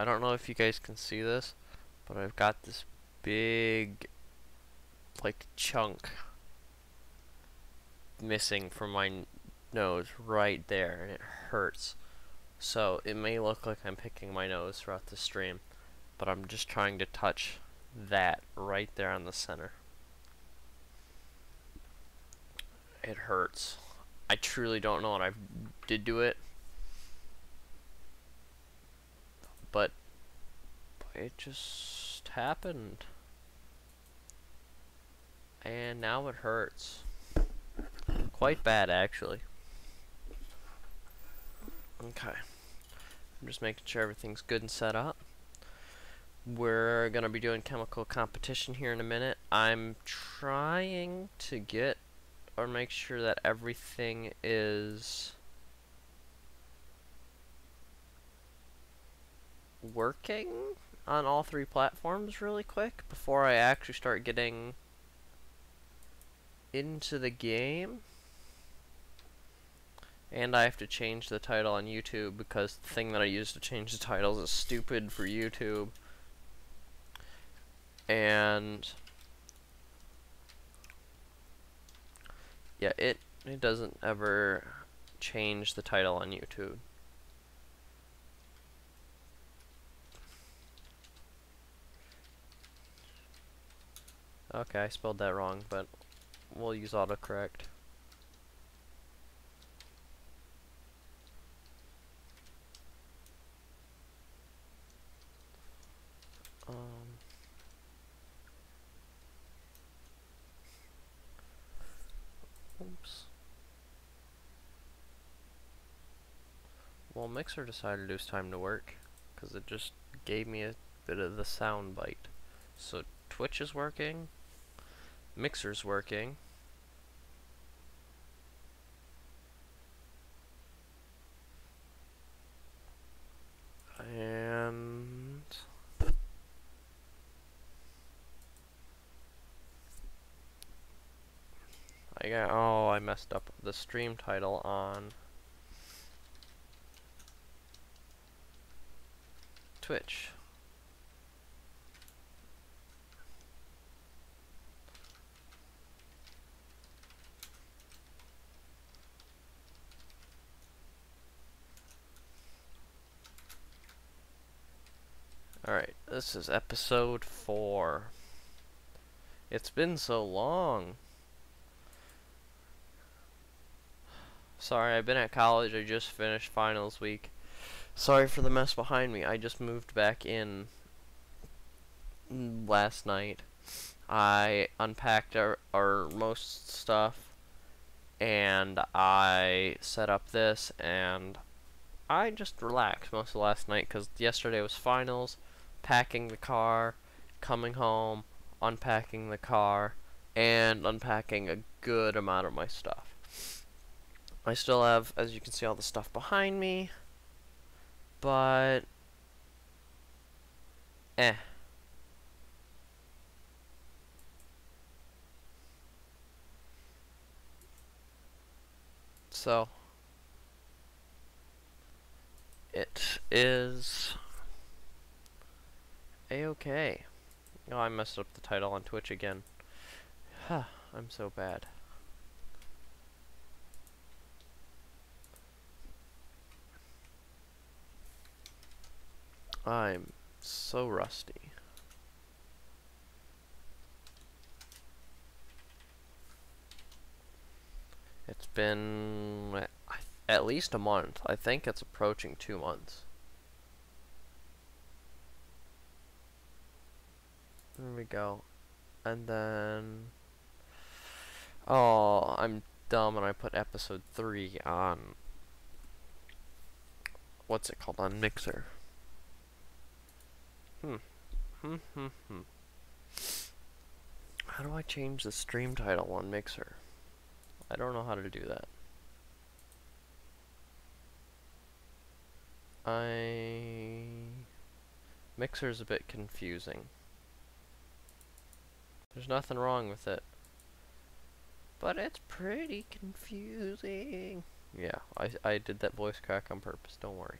I don't know if you guys can see this, but I've got this big, like, chunk missing from my nose right there, and it hurts. So it may look like I'm picking my nose throughout the stream, but I'm just trying to touch that right there on the center. It hurts. I truly don't know what I did to it, but it just happened. And now it hurts. Quite bad, actually. Okay. I'm just making sure everything's good and set up. We're going to be doing chemical competition here in a minute. I'm trying to get or make sure that everything is working on all three platforms really quick before I actually start getting into the game. And I have to change the title on YouTube because the thing that I use to change the titles is stupid for YouTube. And yeah, it doesn't ever change the title on YouTube. Okay, I spelled that wrong, but we'll use autocorrect. Oops. Well, Mixer decided it was time to work because it just gave me a bit of the sound bite. So Twitch is working, Mixer's working, and I messed up the stream title on Twitch. Alright, this is episode 4. It's been so long. Sorry, I've been at college. I just finished finals week. Sorry for the mess behind me. I just moved back in last night. I unpacked our most stuff, and I set up this, and I just relaxed most of last night because yesterday was finals, packing the car, coming home, unpacking the car, and unpacking a good amount of my stuff. I still have, as you can see, all the stuff behind me, but so it is a-okay. Oh, I messed up the title on Twitch again. I'm so bad. I'm so rusty. It's been at least a month. I think it's approaching 2 months. There we go. And then... oh, I'm dumb and I put episode 3 on... what's it called? On Mixer. How do I change the stream title on Mixer? I don't know how to do that. Mixer's a bit confusing. There's nothing wrong with it, but it's pretty confusing. Yeah, I did that voice crack on purpose, don't worry.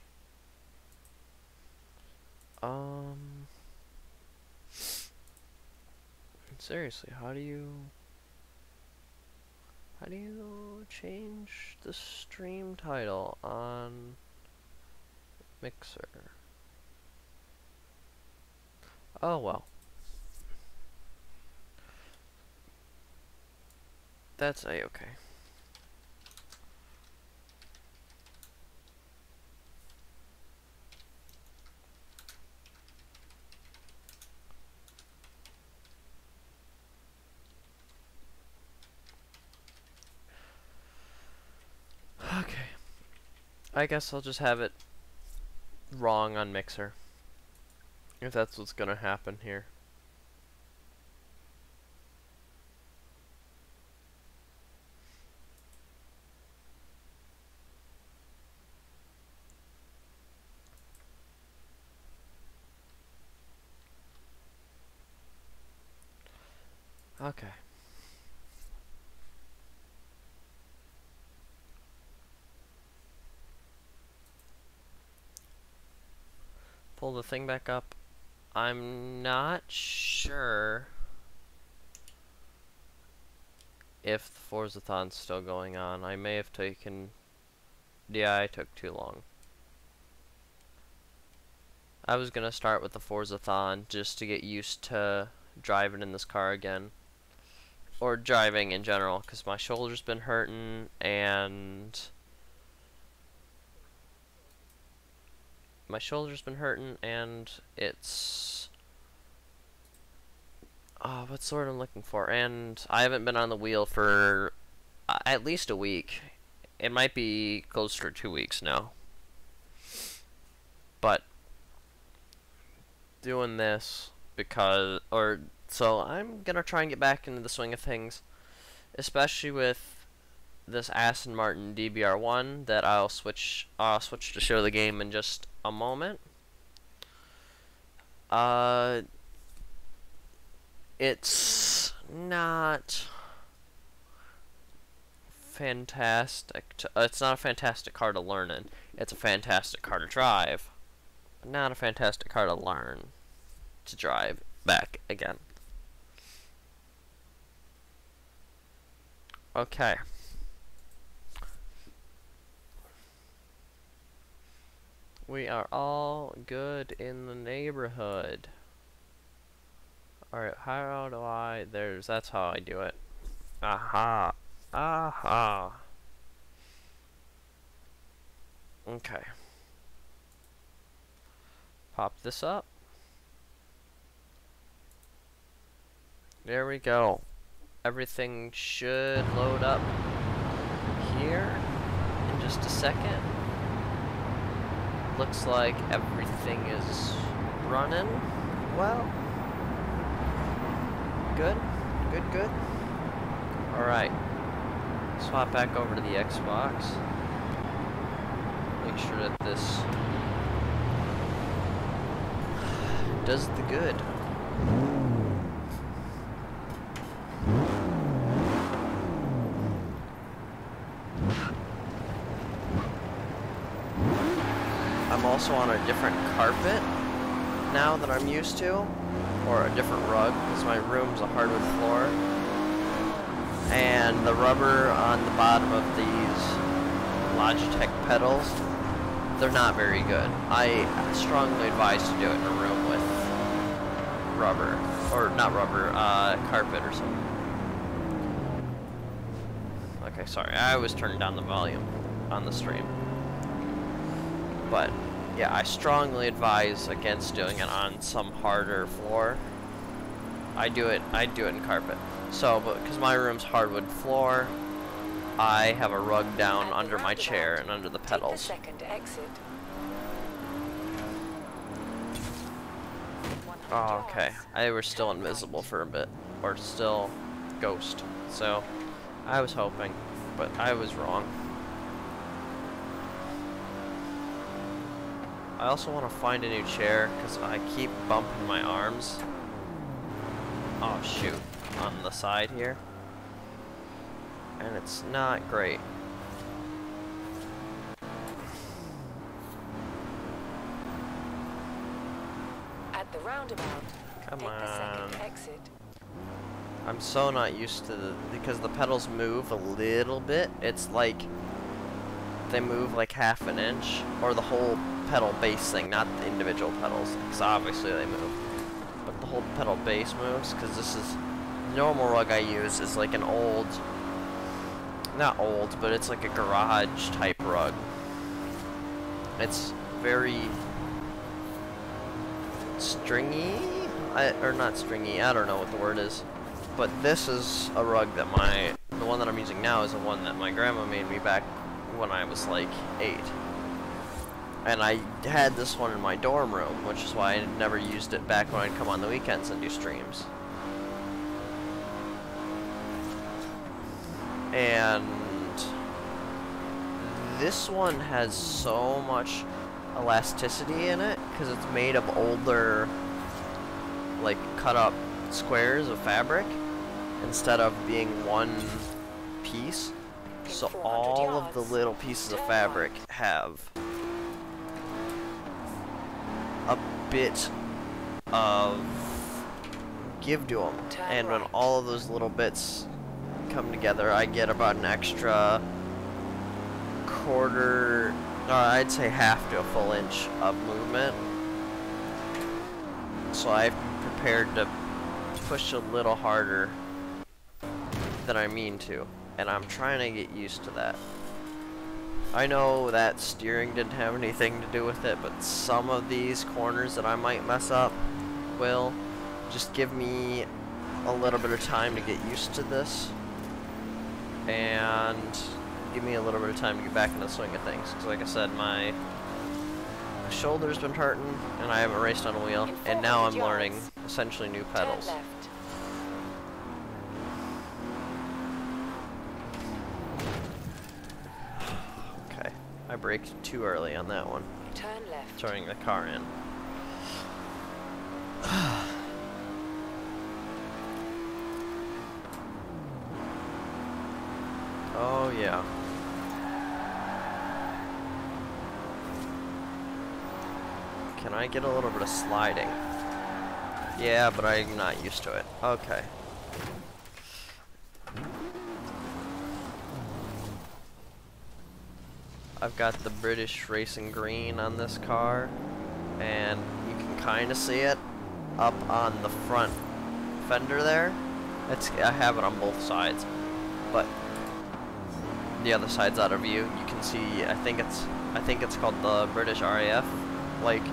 Um, seriously, how do you change the stream title on Mixer? Oh well. That's a-okay. Okay. I guess I'll just have it wrong on Mixer. If that's what's gonna happen here. Okay. Pull the thing back up. I'm not sure if the Forzathon's still going on. I may have taken... Yeah, I took too long. I was gonna start with the Forzathon just to get used to driving in this car again. Or driving in general, because my shoulder's been hurting, and... it's... Oh, what's the word I'm looking for? And I haven't been on the wheel for at least a week. It might be closer to 2 weeks now. But doing this so I'm gonna try and get back into the swing of things, especially with this Aston Martin DBR1 that I'll switch to show the game in just a moment. It's not fantastic. It's not a fantastic car to learn in. It's a fantastic car to drive, but not a fantastic car to learn to drive back again. Okay. We are all good in the neighborhood. Alright, how do I... that's how I do it. Aha. Aha. Okay. Pop this up. There we go. Everything should load up here in just a second. Looks like everything is running well. Good. Good, good. Alright. Swap back over to the Xbox. Make sure that this does the good. I'm also on a different carpet now that I'm used to, or a different rug, because my room's a hardwood floor, and the rubber on the bottom of these Logitech pedals, they're not very good. I strongly advise to do it in a room with rubber, or not rubber, carpet or something. Okay, sorry, I was turning down the volume on the stream. But yeah, I strongly advise against doing it on some harder floor. I'd do it in carpet. So, but because my room's hardwood floor, I have a rug down under my chair and under the pedals. Second exit. Oh, okay. I was still invisible for a bit, or still ghost. So, I was hoping, but I was wrong. I also want to find a new chair, because I keep bumping my arms. Oh shoot, on the side here. And it's not great. roundabout. Come Take the on. second exit. I'm so not used to because the pedals move a little bit. It's like they move like half an inch, or the whole pedal base thing, not the individual pedals, because obviously they move. But the whole pedal base moves, because this is, the normal rug I use is like an old, not old, but it's like a garage type rug. It's very stringy, or not stringy, I don't know what the word is. But this is a rug that the one that I'm using now is the one that my grandma made me back when I was like 8. And I had this one in my dorm room, which is why I never used it back when I'd come on the weekends and do streams. And this one has so much elasticity in it, because it's made of older, like, cut up squares of fabric, instead of being one piece. So all of the little pieces of fabric have a bit of give to them, and when all of those little bits come together, I get about an extra quarter, or I'd say half to a full inch of movement. So I'm prepared to push a little harder than I mean to, and I'm trying to get used to that. I know that steering didn't have anything to do with it, but some of these corners that I might mess up will. Just give me a little bit of time to get used to this, and give me a little bit of time to get back in the swing of things. Because like I said, my shoulder's been hurting, and I haven't raced on a wheel, and now I'm learning essentially new pedals. I braked too early on that one. Turn left. Turning the car in. Oh yeah. Can I get a little bit of sliding? Yeah, but I'm not used to it. Okay. I've got the British Racing Green on this car, and you can kind of see it up on the front fender there. I have it on both sides, but the other side's out of view. You can see, I think it's called the British RAF, like,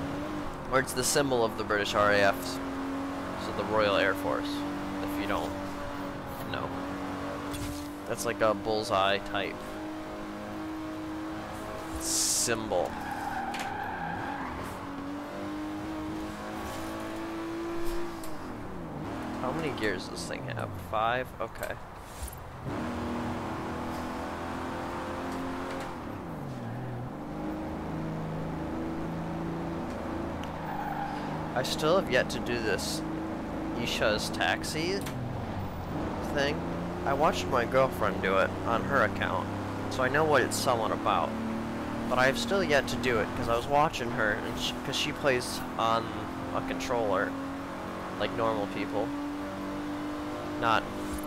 or it's the symbol of the British RAF, so the Royal Air Force, if you don't know. That's like a bullseye type symbol. How many gears does this thing have? 5? Okay. I still have yet to do this Isha's Taxi thing. I watched my girlfriend do it on her account, so I know what it's somewhat about. But I have still yet to do it, because I was watching her, and because she plays on a controller, like normal people, not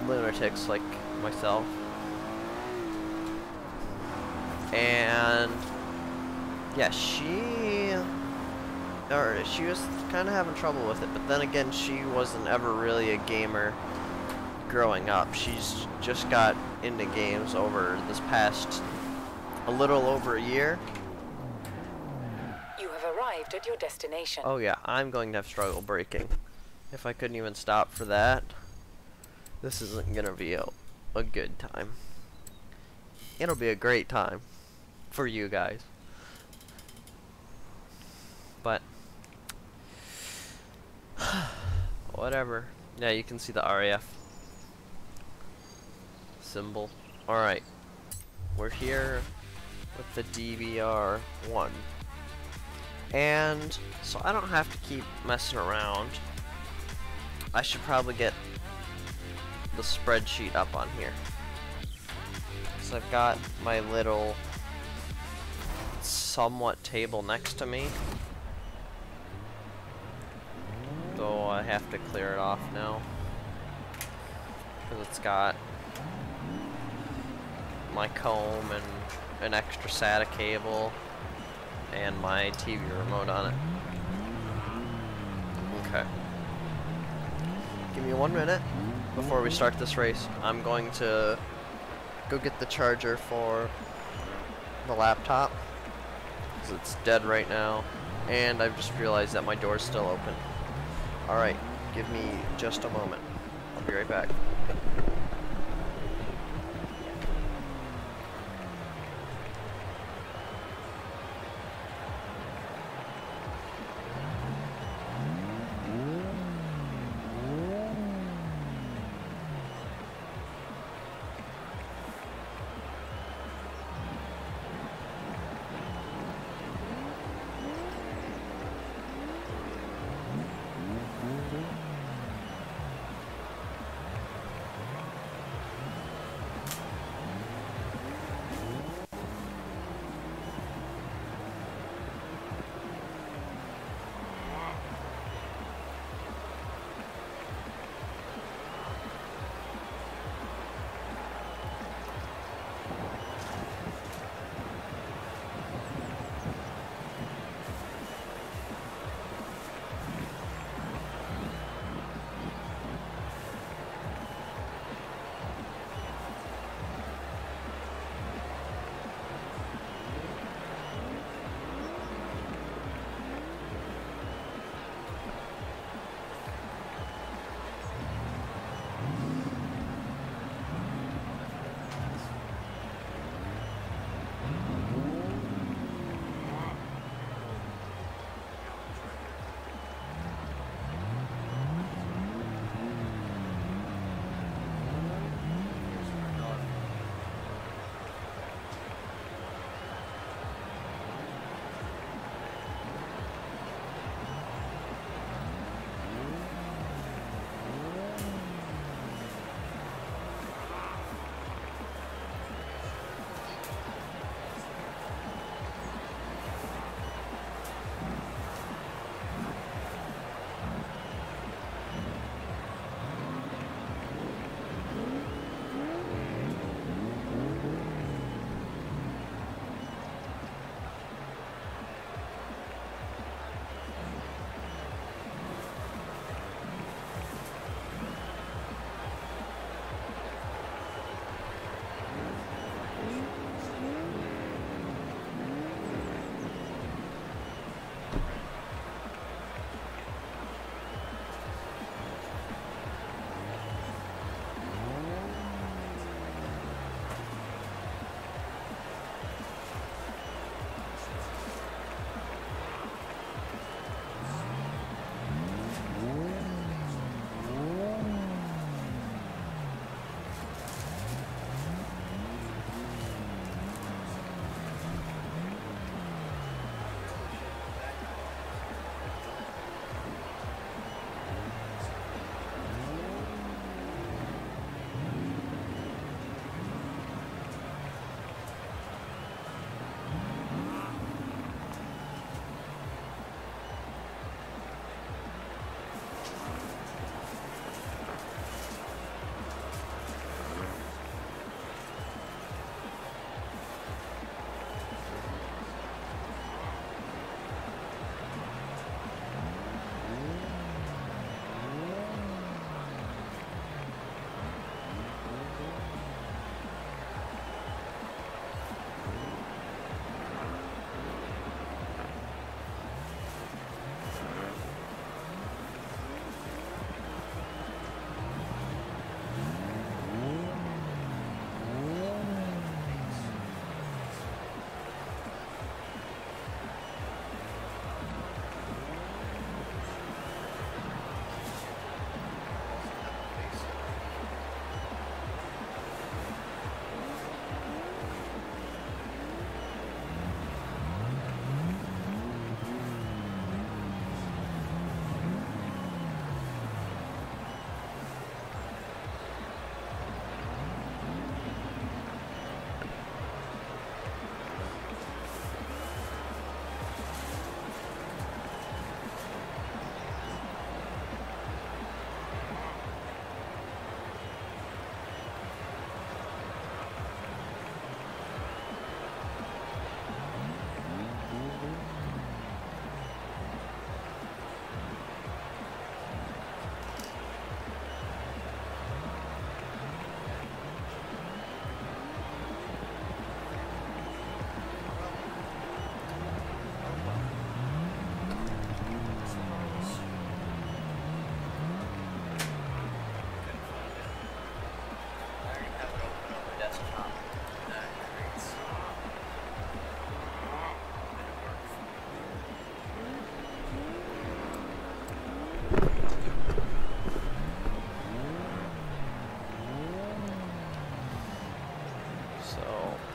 lunatics like myself. And yeah, she was kind of having trouble with it, but then again, she wasn't ever really a gamer growing up. She's just got into games over this past a little over a year. You have arrived at your destination. Oh yeah, I'm going to have struggle braking. If I couldn't even stop for that, this isn't gonna be a good time. It'll be a great time for you guys. But whatever. Yeah, you can see the RAF symbol. Alright. We're here with the DVR1. And so I don't have to keep messing around. I should probably get the spreadsheet up on here. So I've got my little somewhat table next to me. so I have to clear it off now. Because it's got my comb and an extra SATA cable and my TV remote on it. Okay. Give me 1 minute before we start this race. I'm going to go get the charger for the laptop because it's dead right now, and I've just realized that my door's still open. Alright, give me just a moment. I'll be right back.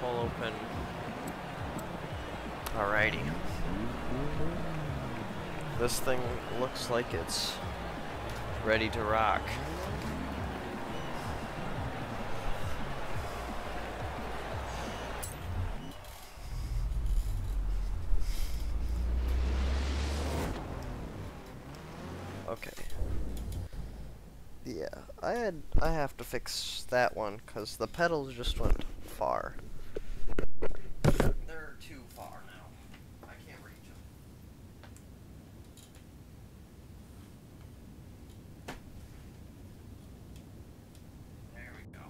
full open. Alrighty. This thing looks like it's ready to rock. Okay. Yeah, I have to fix that one because the pedals just went far. They're too far now. I can't reach them. There we go.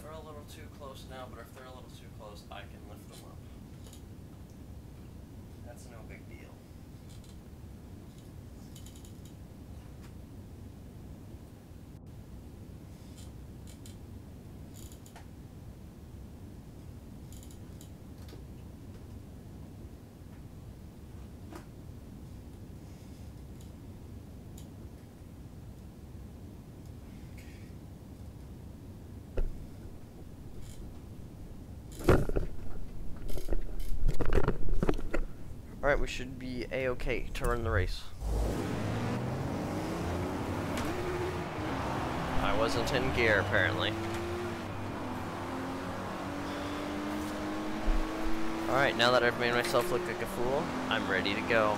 They're a little too close now, but if they're a little too close, I can lift them up. That's no big deal. Alright, we should be A-okay to run the race. I wasn't in gear, apparently. Alright, now that I've made myself look like a fool, I'm ready to go.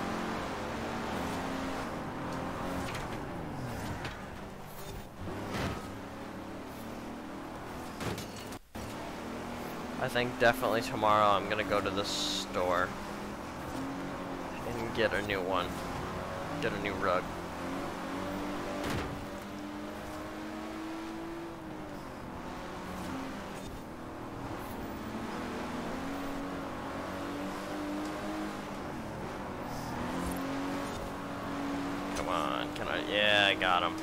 I think definitely tomorrow I'm gonna go to the store and get a new one. Get a new rug. Come on, can I? Yeah, I got him.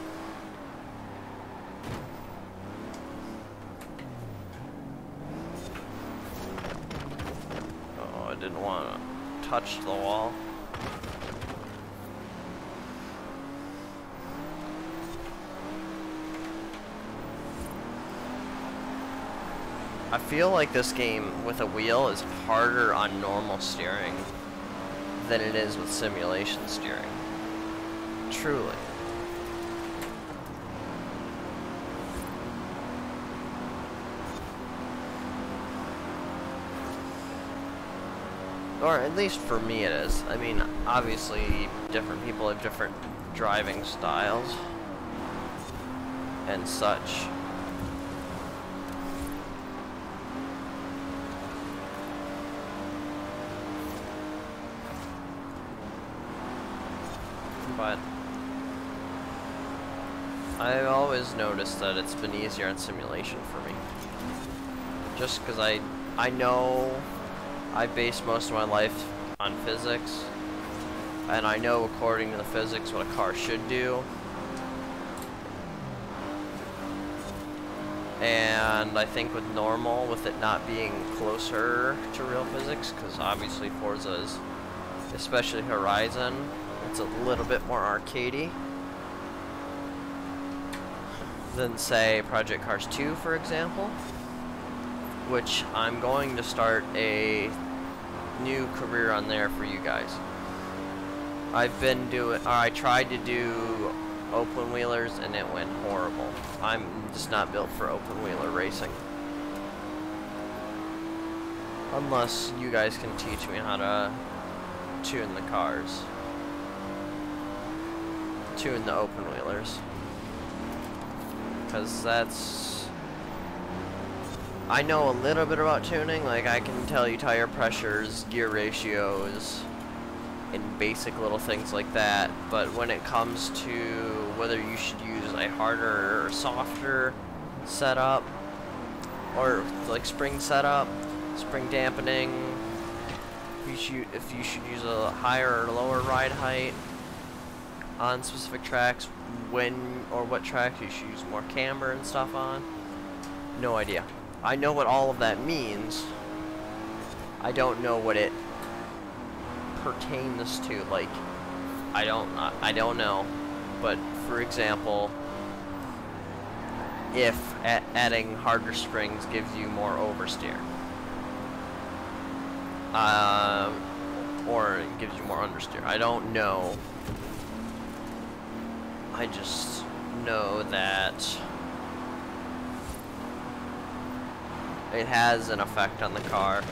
Oh, I didn't want to touch the wall. I feel like this game with a wheel is harder on normal steering than it is with simulation steering. Truly. Or at least for me it is. I mean, obviously different people have different driving styles and such. But I've always noticed that it's been easier in simulation for me. Just because I know I base most of my life on physics, and I know according to the physics what a car should do. And I think with normal, with it not being closer to real physics, because obviously Forza is, especially Horizon, it's a little bit more arcadey than, say, Project Cars 2, for example, which I'm going to start a new career on there for you guys. I tried to do open wheelers and it went horrible. I'm just not built for open wheeler racing. Unless you guys can teach me how to tune the cars. Tune the open wheelers. Because that's... I know a little bit about tuning, like I can tell you tire pressures, gear ratios, and basic little things like that, but when it comes to whether you should use a harder or softer setup, or like spring setup, spring dampening, if you should use a higher or lower ride height on specific tracks, when or what tracks you should use more camber and stuff on, no idea. I know what all of that means. I don't know what it pertains to. Like, I don't know. But for example, if adding harder springs gives you more oversteer. Or it gives you more understeer. I don't know. I just know that it has an effect on the car,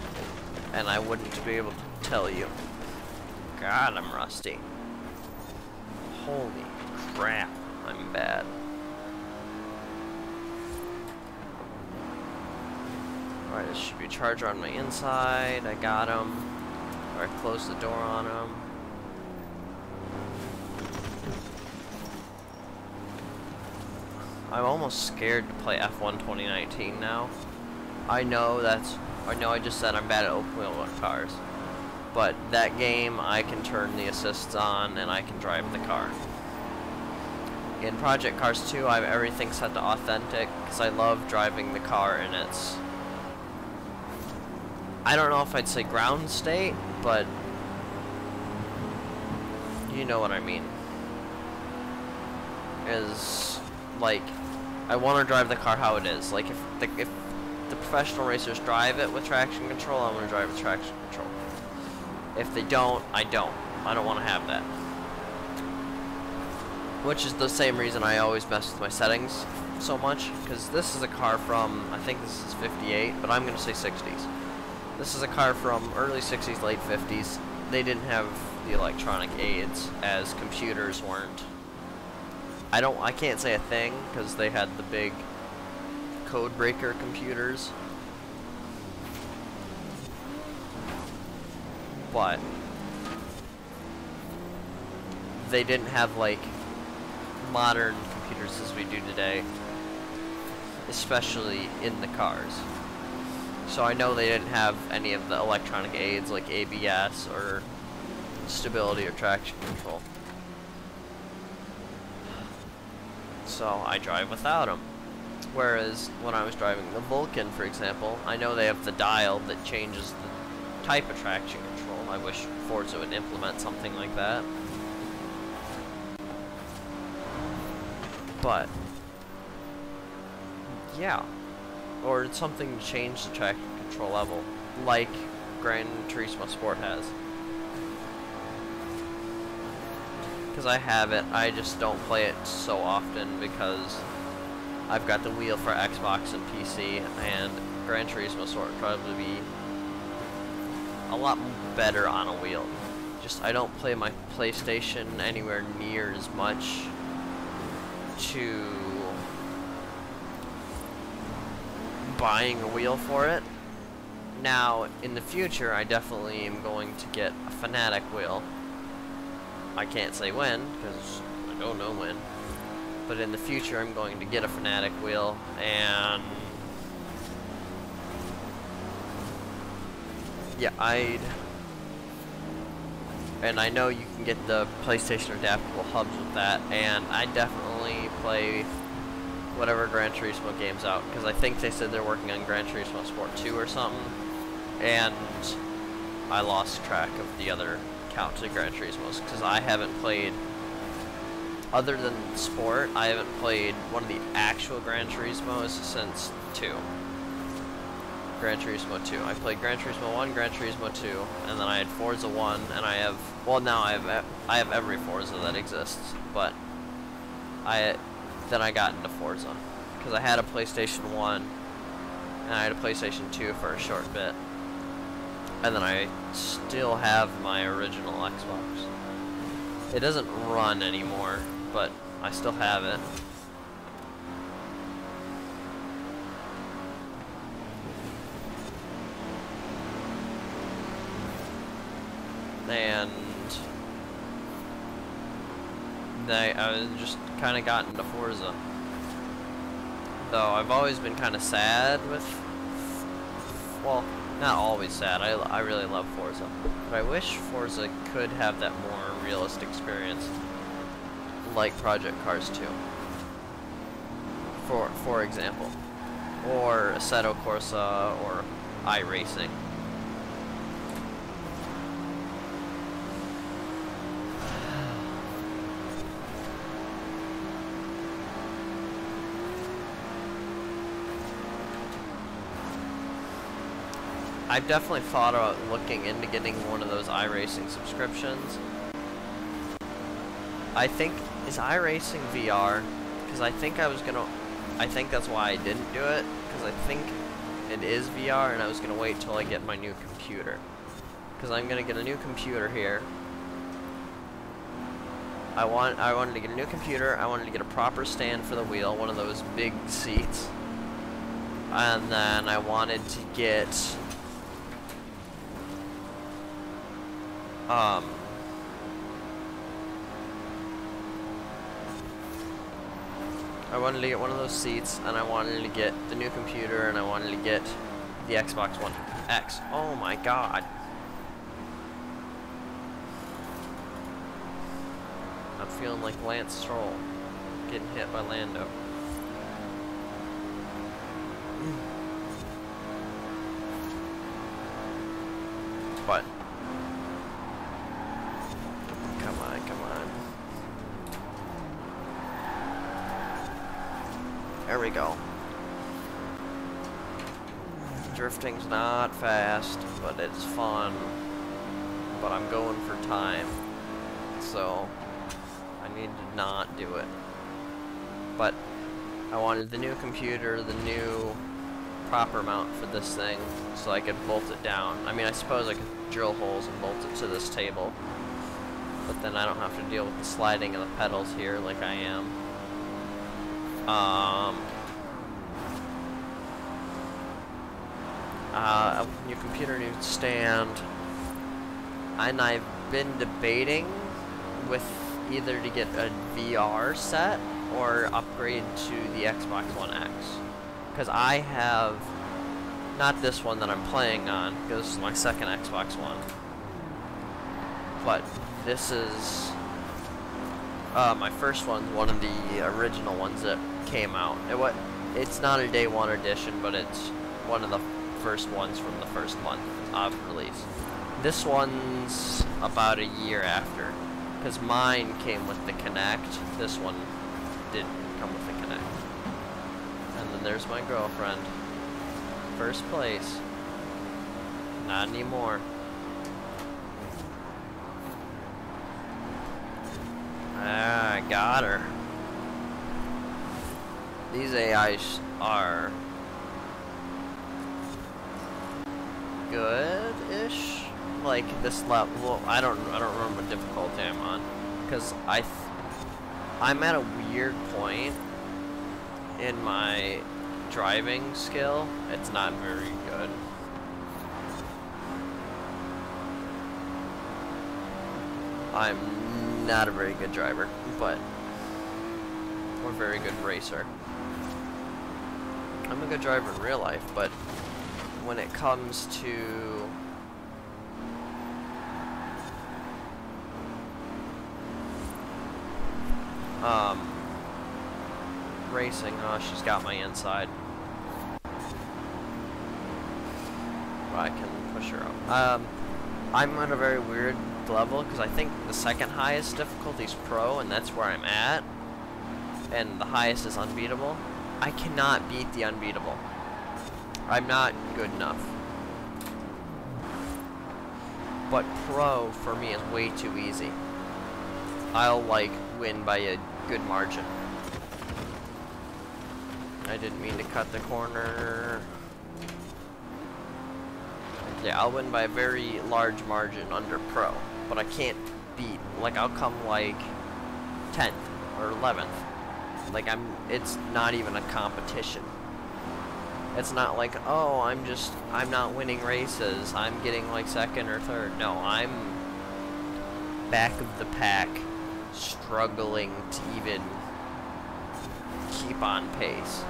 and I wouldn't be able to tell you. God, I'm rusty. Holy crap, I'm bad. Alright, this should be a charger on my inside. I got him. Or I closed the door on him. I'm almost scared to play F1 2019 now. I know I just said I'm bad at open wheel cars. But that game, I can turn the assists on and I can drive the car. In Project Cars 2, I have everything set to authentic because I love driving the car and it's... I don't know if I'd say ground state, but you know what I mean. Is like, I want to drive the car how it is. Like, if the professional racers drive it with traction control, I'm going to drive with traction control. If they don't, I don't. I don't want to have that. Which is the same reason I always mess with my settings so much. Because this is a car from, I think this is 58, but I'm going to say 60s. This is a car from early 60s, late 50s. They didn't have the electronic aids, as computers weren't. I can't say a thing, because they had the big code breaker computers. But they didn't have like modern computers as we do today, especially in the cars. So I know they didn't have any of the electronic aids like ABS or stability or traction control. So I drive without them. Whereas when I was driving the Vulcan, for example, I know they have the dial that changes the type of traction control. I wish Forza would implement something like that. But yeah, or something to change the traction control level, like Gran Turismo Sport has. Because I have it, I just don't play it so often because I've got the wheel for Xbox and PC, and Gran Turismo Sport would probably be a lot better on a wheel. Just, I don't play my PlayStation anywhere near as much to buying a wheel for it. Now, in the future, I definitely am going to get a Fanatic wheel. I can't say when, because I don't know when. But in the future, I'm going to get a Fanatic wheel, and yeah, I know you can get the PlayStation adaptable hubs with that, and I definitely play whatever Gran Turismo game's out, because I think they said they're working on Gran Turismo Sport 2 or something, and I lost track of the other counts of Gran Turismos, because I haven't played, other than Sport, I haven't played one of the actual Gran Turismos since 2. Gran Turismo 2. I played Gran Turismo 1, Gran Turismo 2, and then I had Forza 1, and I have, well, now I have every Forza that exists, but then I got into Forza, because I had a PlayStation 1, and I had a PlayStation 2 for a short bit, and then I still have my original Xbox. It doesn't run anymore, but I still have it. And I just kind of got into Forza. Though I've always been kind of sad with, well, not always sad, I really love Forza. But I wish Forza could have that more realistic experience, like Project Cars 2, for example. Or Assetto Corsa, or iRacing. I've definitely thought about looking into getting one of those iRacing subscriptions. I think, is iRacing VR? Because I think I think that's why I didn't do it, because I think it is VR, and I was gonna wait till I get my new computer. Because I'm gonna get a new computer here. I wanted to get a new computer, I wanted to get a proper stand for the wheel, one of those big seats. And then I wanted to get I wanted to get one of those seats, and I wanted to get the new computer, and I wanted to get the Xbox One X. Oh my god. I'm feeling like Lance Stroll getting hit by Lando. But come on, come on. There we go. Drifting's not fast, but it's fun. But I'm going for time, so I need to not do it. But I wanted the new computer, the new proper mount for this thing, so I could bolt it down. I mean, I suppose I could drill holes and bolt it to this table, but then I don't have to deal with the sliding of the pedals here like I am. New computer, new stand, and I've been debating with either to get a VR set or upgrade to the Xbox One X. Because I have, not this one that I'm playing on, because this is my second Xbox One, but this is my first one, one of the original ones that came out. It's not a day one edition, but it's one of the first ones from the first month of release. This one's about a year after, because mine came with the Kinect. This one didn't come with the Kinect. And then there's my girlfriend. First place. Not anymore. Ah, I got her. These AIs are good-ish. Like this level, well, I don't remember what difficulty I'm on, because I'm at a weird point in my driving skill. It's not very good. I'm not a very good driver, but I'm a very good racer. I'm a good driver in real life, but when it comes to racing, oh, she's got my inside. Well, I can push her up. I'm at a very weird level, because I think the second highest difficulty is Pro, and that's where I'm at. And the highest is Unbeatable. I cannot beat the Unbeatable. I'm not good enough. But Pro, for me, is way too easy. I'll, like, win by a good margin. I didn't mean to cut the corner. Yeah, I'll win by a very large margin under Pro. But I can't beat, like, I'll come, like, 10th or 11th. Like, it's not even a competition. It's not like, oh, I'm not winning races, I'm getting like second or third. No, I'm back of the pack, struggling to even keep on pace.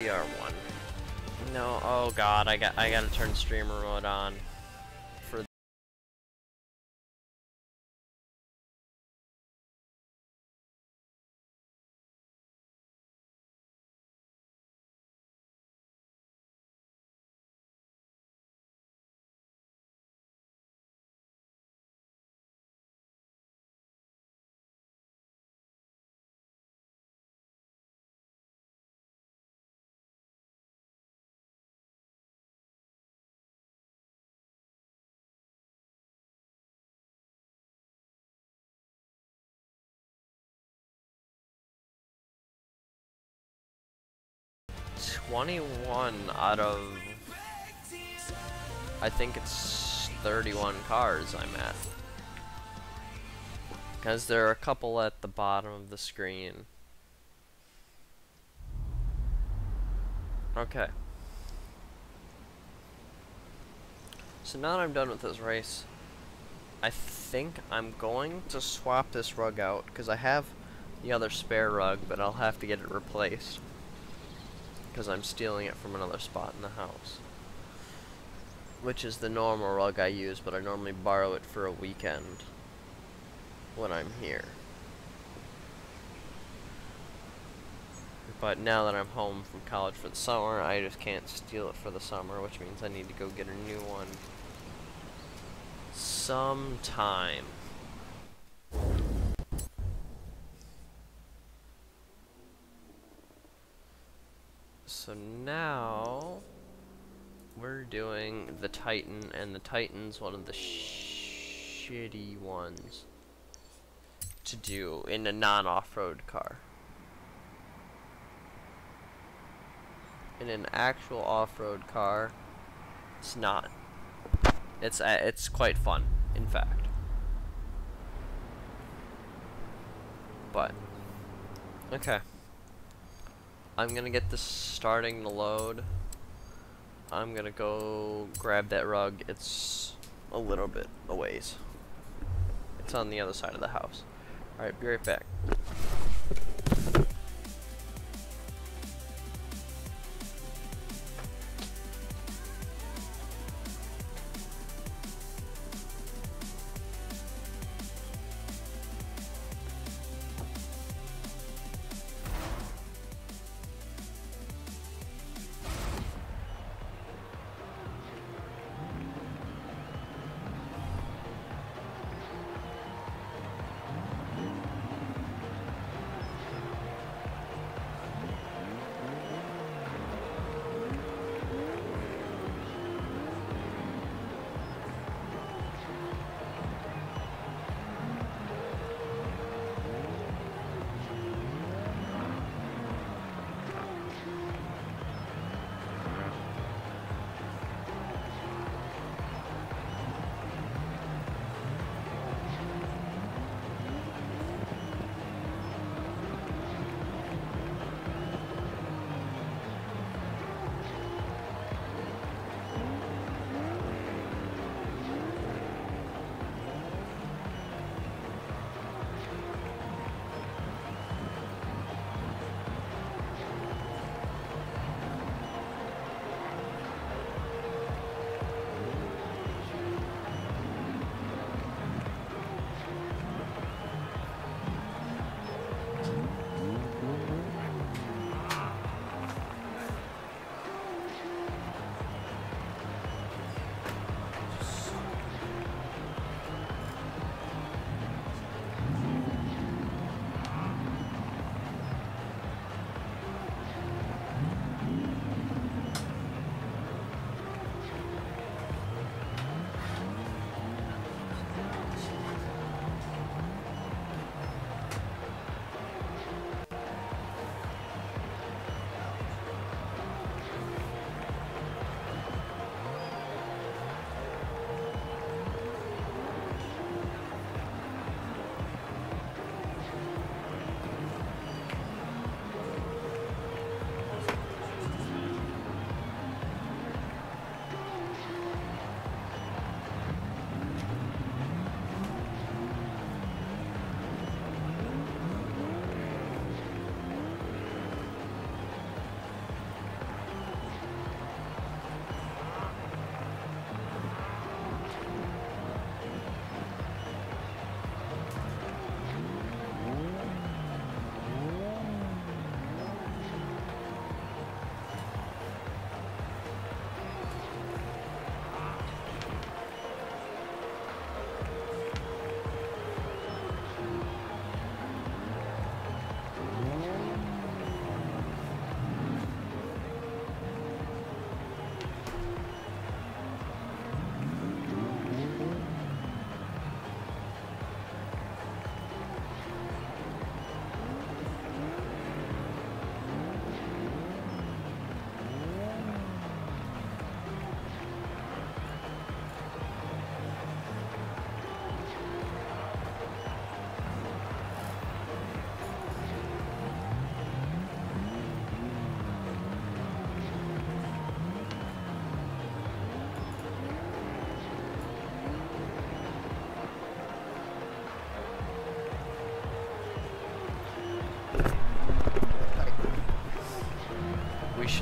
VR1. No, oh god, I gotta turn streamer mode on for 21 out of, I think it's 31 cars I'm at. Because there are a couple at the bottom of the screen. Okay. So now that I'm done with this race, I think I'm going to swap this rug out, because I have the other spare rug, but I'll have to get it replaced. Because I'm stealing it from another spot in the house. Which is the normal rug I use, but I normally borrow it for a weekend when I'm here. But now that I'm home from college for the summer, I just can't steal it for the summer, which means I need to go get a new one sometime. So now we're doing the Titan, and the Titan's one of the shitty ones to do in a non-off-road car. In an actual off-road car, it's not. It's quite fun, in fact. But okay, I'm gonna get this starting to load. I'm gonna go grab that rug. It's a little bit a ways. It's on the other side of the house. Alright, be right back.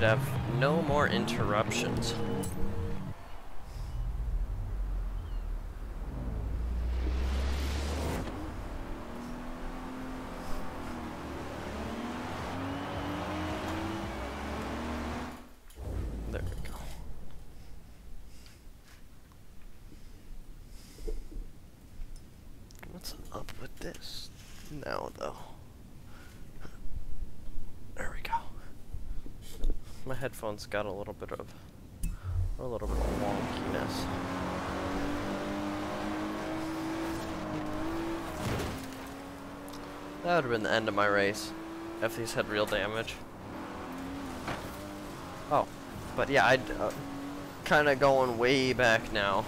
should have no more interruptions. There we go. What's up with this now, though? There we go. My headphones got a little bit of wonkiness. That would have been the end of my race if these had real damage. Oh, but yeah, I'd kind of going way back now.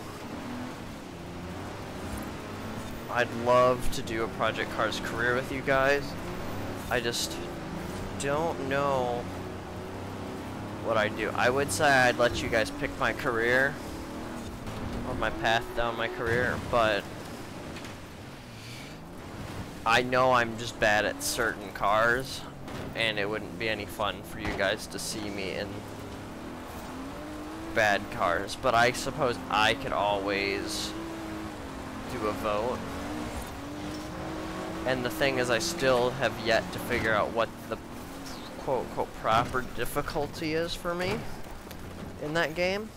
I'd love to do a Project Cars career with you guys. I just don't know what I'd do. I would say I'd let you guys pick my career or my path down my career, but I know I'm just bad at certain cars, and it wouldn't be any fun for you guys to see me in bad cars. But I suppose I could always do a vote. And the thing is, I still have yet to figure out what the quote-unquote proper difficulty is for me in that game.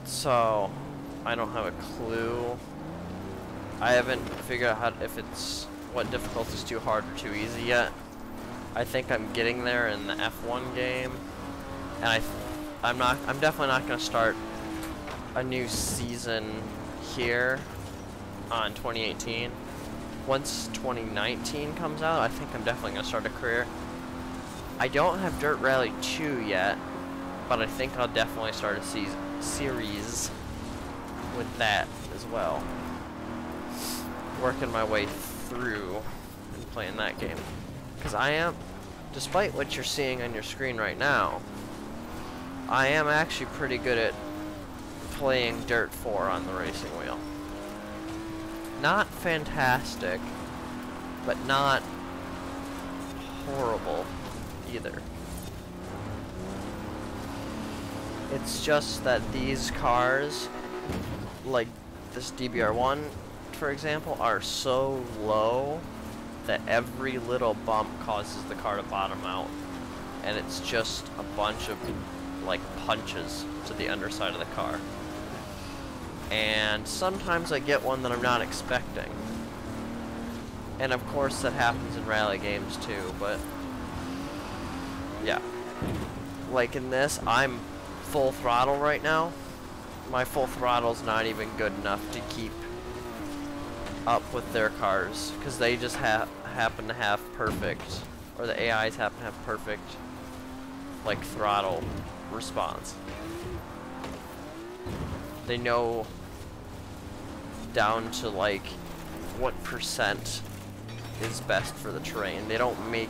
So I don't have a clue. I haven't figured out what difficulty is too hard or too easy yet. I think I'm getting there in the F1 game, and I'm definitely not going to start a new season here on 2018. Once 2019 comes out, I think I'm definitely going to start a career. I don't have Dirt Rally 2 yet, but I think I'll definitely start a series with that as well. Working my way through and playing that game. Because I am, despite what you're seeing on your screen right now, I am actually pretty good at playing Dirt 4 on the racing wheel. Not fantastic, but not horrible either. It's just that these cars, like this DBR1 for example, are so low that every little bump causes the car to bottom out, and it's just a bunch of like punches to the underside of the car. And sometimes I get one that I'm not expecting, and of course that happens in rally games too. But yeah, like in this, I'm full throttle right now. My full throttle's not even good enough to keep up with their cars, because they just happen to have perfect, or the AIs happen to have perfect like throttle response. They know down to like what percent is best for the terrain. They don't make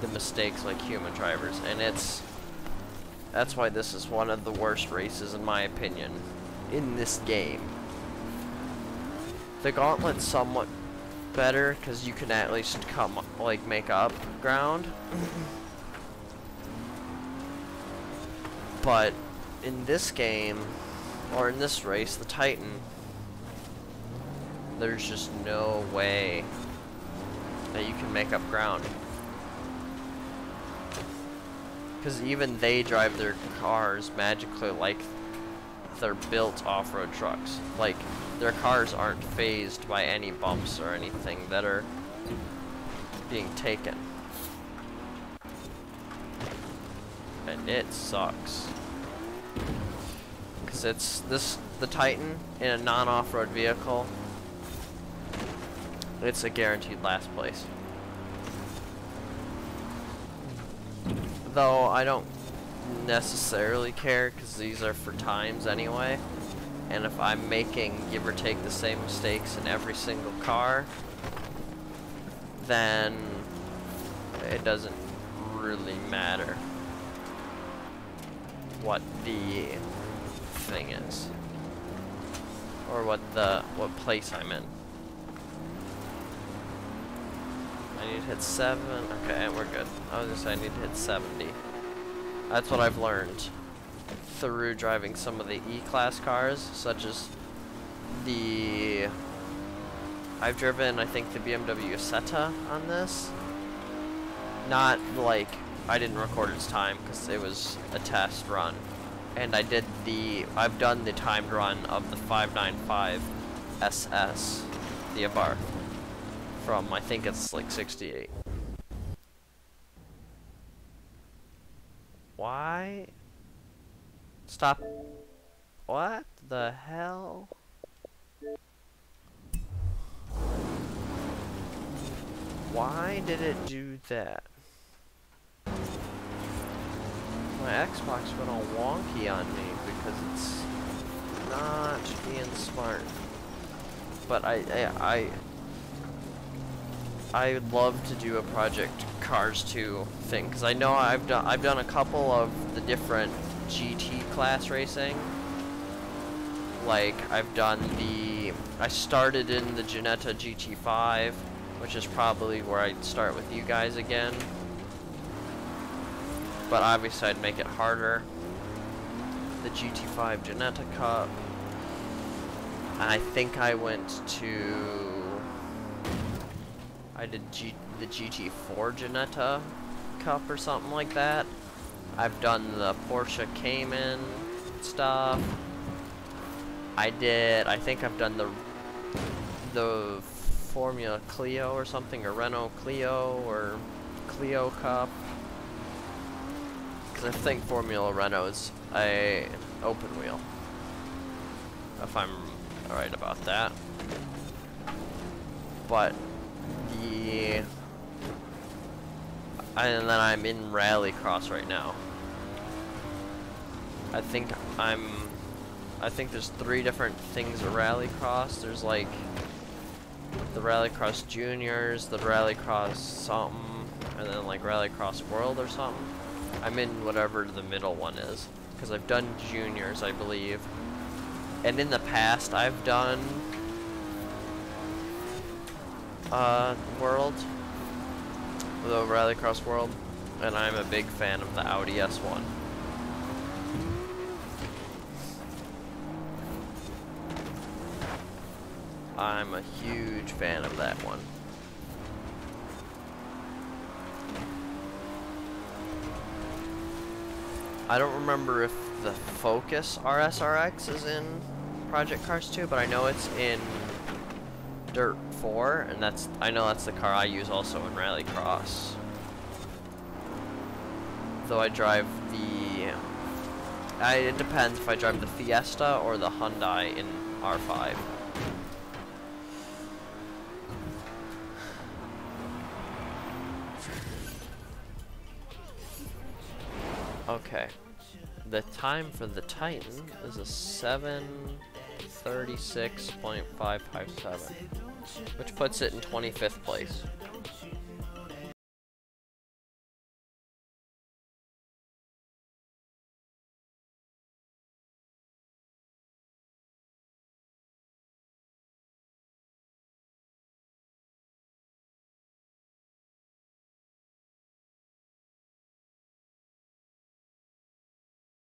the mistakes like human drivers, and that's why this is one of the worst races in my opinion in this game. The Gauntlet's somewhat better because you can at least make up ground. But in this game, or in this race, the Titan, there's just no way that you can make up ground. Because even they drive their cars magically like they're built off-road trucks. Like, their cars aren't phased by any bumps or anything that are being taken. And it sucks. Because it's the Titan in a non-off-road vehicle, it's a guaranteed last place. Though I don't necessarily care, because these are for times anyway, and if I'm making give or take the same mistakes in every single car, then it doesn't really matter what the thing is, or what place I'm in. I need to hit 7. Okay, we're good. I was gonna say I need to hit 70. That's what I've learned through driving some of the E-Class cars, such as the... I've driven, I think, the BMW Isetta on this. Not like, I didn't record its time because it was a test run. And I've done the timed run of the 595 SS, the Abarth, from, I think it's like 68. Why? Stop. What the hell? Why did it do that? My Xbox went all wonky on me because it's not being smart. But I'd love to do a Project Cars 2 thing because I know I've done a couple of the different GT class racing. Like I started in the Ginetta GT5, which is probably where I'd start with you guys again. But obviously I'd make it harder. The GT5 Ginetta Cup. And I think I went to... I did the GT4 Ginetta Cup or something like that. I've done the Porsche Cayman stuff. I think I've done the Formula Clio or something, or Renault Clio, or Clio Cup. Because I think Formula Renault is an open wheel, if I'm right about that. But and then I'm in Rallycross right now. I think there's 3 different things of Rallycross. There's like the Rallycross Juniors, the Rallycross something, and then like Rallycross World or something. I'm in whatever the middle one is, because I've done Juniors, I believe. And in the past, I've done World, the Rallycross World, and I'm a big fan of the Audi S1. I'm a huge fan of that one. I don't remember if the Focus RSRX is in Project Cars 2, but I know it's in Dirt 4, and I know that's the car I use also in Rallycross. Though I drive it depends if I drive the Fiesta or the Hyundai in R5. Okay, the time for the Titan is a 7:36.557, which puts it in 25th place.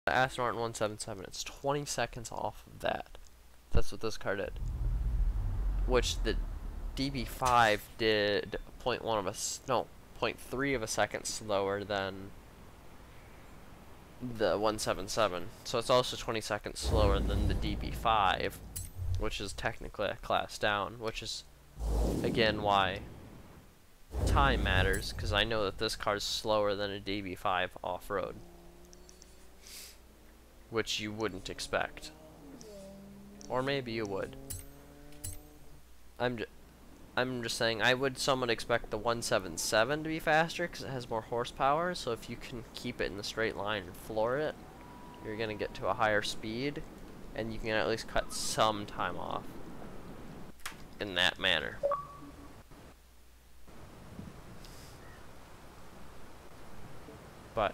The Aston Martin 177, it's 20 seconds off of that. That's what this car did. Which the DB5 did 0.3 of a second slower than the 177. So it's also 20 seconds slower than the DB5, which is technically a class down, which is, again, why time matters, because I know that this car is slower than a DB5 off-road. Which you wouldn't expect. Or maybe you would. I'm just saying, I would somewhat expect the 177 to be faster because it has more horsepower, so if you can keep it in the straight line and floor it, you're going to get to a higher speed, and you can at least cut some time off in that manner. But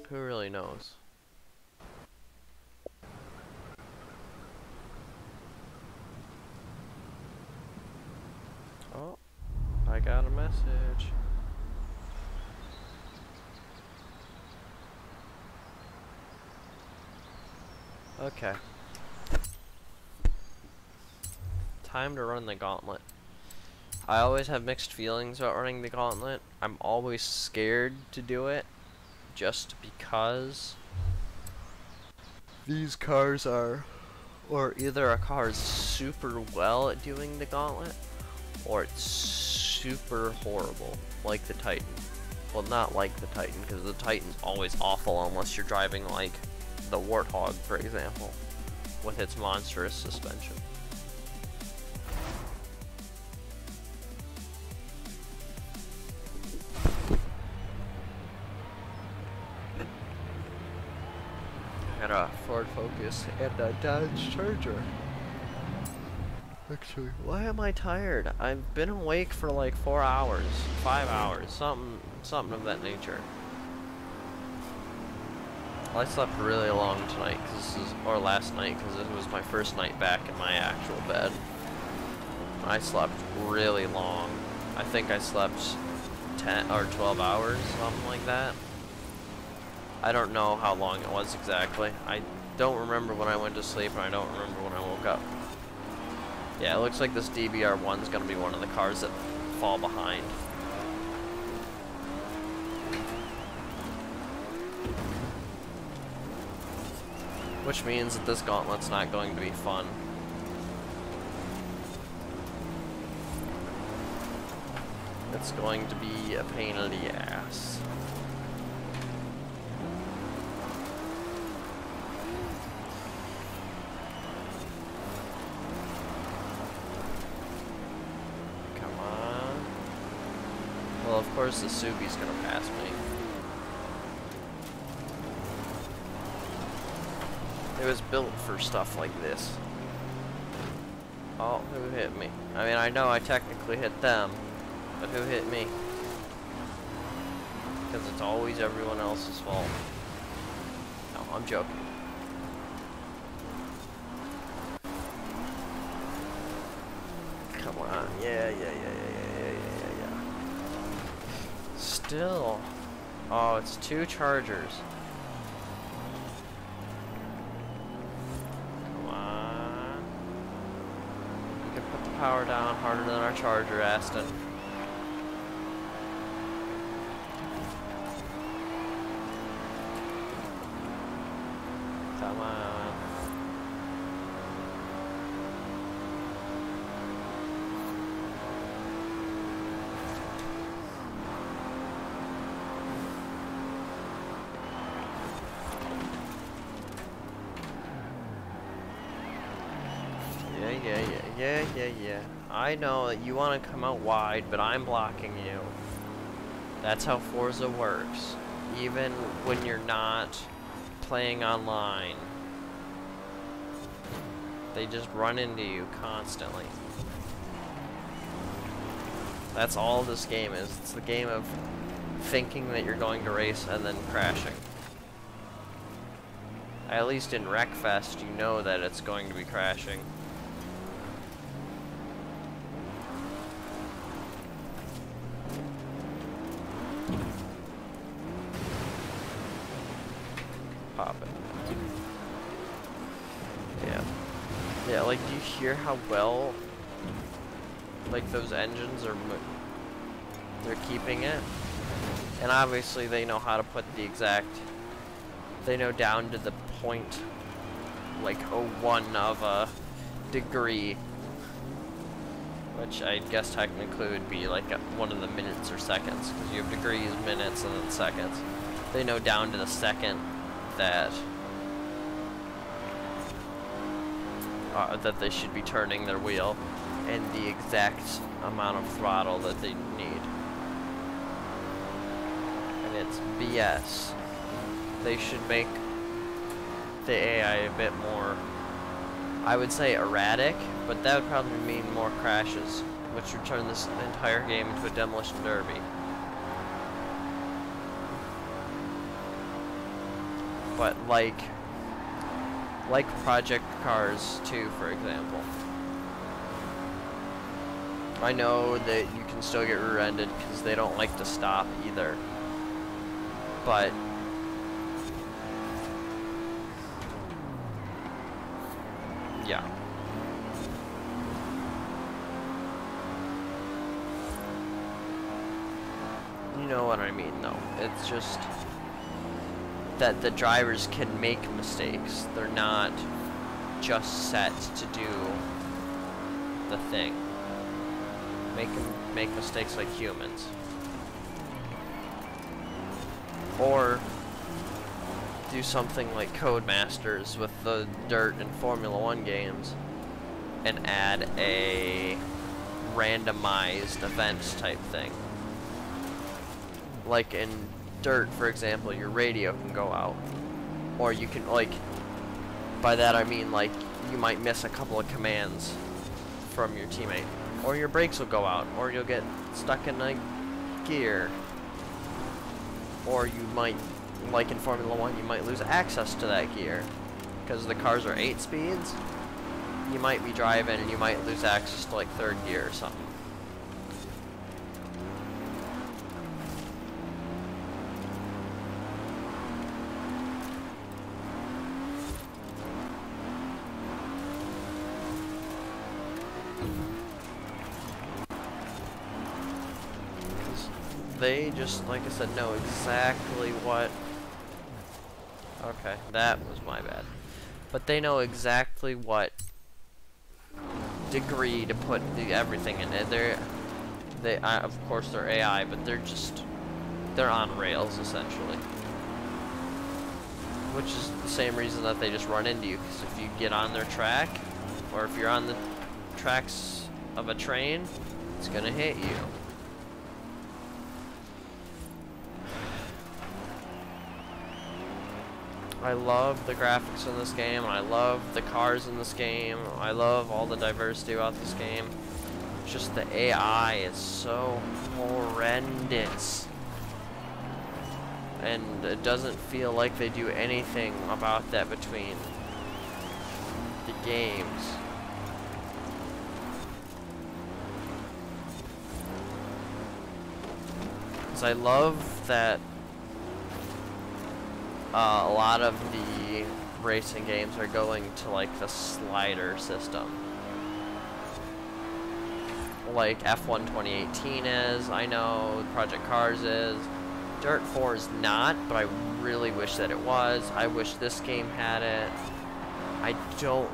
who really knows? Oh, I got him Message. Okay. Time to run the gauntlet. I always have mixed feelings about running the gauntlet. I'm always scared to do it just because these cars are, or either a car is super well at doing the gauntlet or it's super horrible, like the Titan. Well, not like the Titan, because the Titan's always awful unless you're driving like the Warthog, for example, with its monstrous suspension. Got a Ford Focus and a Dodge Charger. Actually, why am I tired? I've been awake for like 4 hours, 5 hours, something of that nature. I slept really long tonight, or last night, because it was my first night back in my actual bed. I slept really long. I think I slept 10 or 12 hours, something like that. I don't know how long it was exactly. I don't remember when I went to sleep, and I don't remember when I woke up. Yeah, it looks like this DBR1 is going to be one of the cars that fall behind. Which means that this gauntlet's not going to be fun. It's going to be a pain in the ass. Well, of course the Subi's gonna pass me. It was built for stuff like this. Oh, who hit me? I mean, I know I technically hit them, but who hit me? Because it's always everyone else's fault. No, I'm joking. Come on. Yeah. Still. Oh, it's 2 Chargers. Come on. We can put the power down harder than our Charger, Aston. Come on. Yeah. I know that you want to come out wide, but I'm blocking you. That's how Forza works. Even when you're not playing online. They just run into you constantly. That's all this game is. It's the game of thinking that you're going to race and then crashing. At least in Wreckfest, you know that it's going to be crashing. Pop it. Yeah, like, do you hear how well, like, those engines are, they're keeping it? And obviously they know how to put the exact, they know down to the point, like, 0.1 of a degree, which I guess technically would be, like, one of the minutes or seconds, because you have degrees, minutes, and then seconds. They know down to the second that that they should be turning their wheel and the exact amount of throttle that they need. And it's BS. They should make the AI a bit more, I would say, erratic, but that would probably mean more crashes, which would turn this entire game into a demolition derby. But like Project Cars 2, for example. I know that you can still get rear-ended because they don't like to stop either. But yeah. You know what I mean, though. It's just that the drivers can make mistakes. They're not just set to do the thing. Make mistakes like humans. Or do something like Codemasters with the Dirt and Formula 1 games and add a randomized events type thing. Like in Dirt, for example, your radio can go out. Or you can, like, by that I mean, like, you might miss a couple of commands from your teammate. Or your brakes will go out. Or you'll get stuck in a gear. Or you might, like in Formula 1, you might lose access to that gear. Because the cars are 8 speeds. You might be driving and you might lose access to, like, 3rd gear or something. They just, like I said, know exactly what... Okay, that was my bad. But they know exactly what degree to put everything in. Of course, they're AI, but they're on rails, essentially. Which is the same reason that they just run into you, because if you get on their track, or if you're on the tracks of a train, it's gonna hit you. I love the graphics in this game, I love the cars in this game, I love all the diversity about this game. It's just the AI is so horrendous. And it doesn't feel like they do anything about that between the games. Because I love that a lot of the racing games are going to, like, the slider system. Like F1 2018 is, I know, Project Cars is. Dirt 4 is not, but I really wish that it was. I wish this game had it. I don't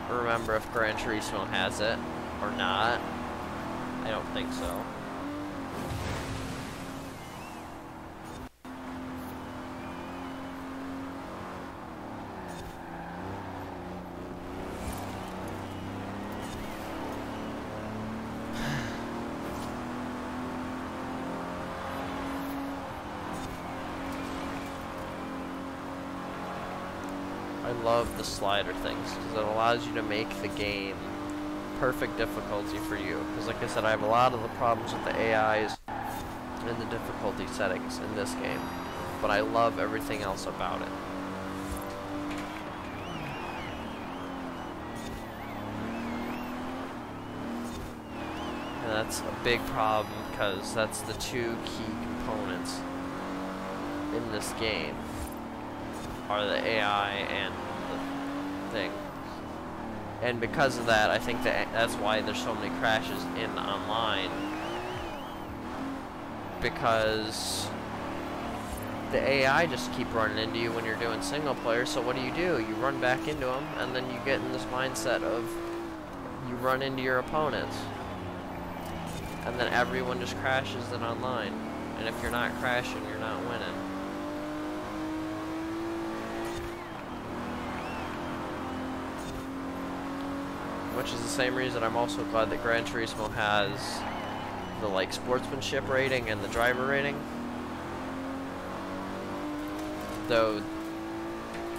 remember if Gran Turismo has it or not. I don't think so. I love the slider things because it allows you to make the game perfect difficulty for you. Because like I said, I have a lot of the problems with the AIs and the difficulty settings in this game, but I love everything else about it. And that's a big problem because that's the two key components in this game. Are the AI and the thing. And because of that, I think that's why there's so many crashes in online. Because the AI just keep running into you when you're doing single player, so what do? You run back into them, and then you get in this mindset of you run into your opponents. And then everyone just crashes in online. And if you're not crashing, you're not winning. Which is the same reason I'm also glad that Gran Turismo has the, like, sportsmanship rating and the driver rating. Though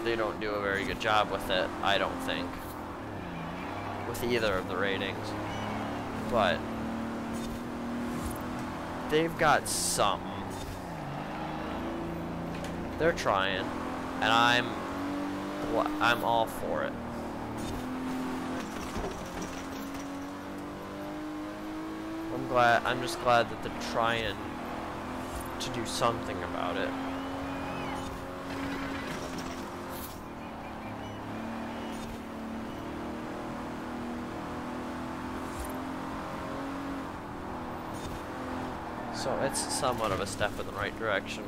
they don't do a very good job with it, I don't think. With either of the ratings. But they've got something. They're trying, and I'm all for it. I'm just glad that they're trying to do something about it. So it's somewhat of a step in the right direction.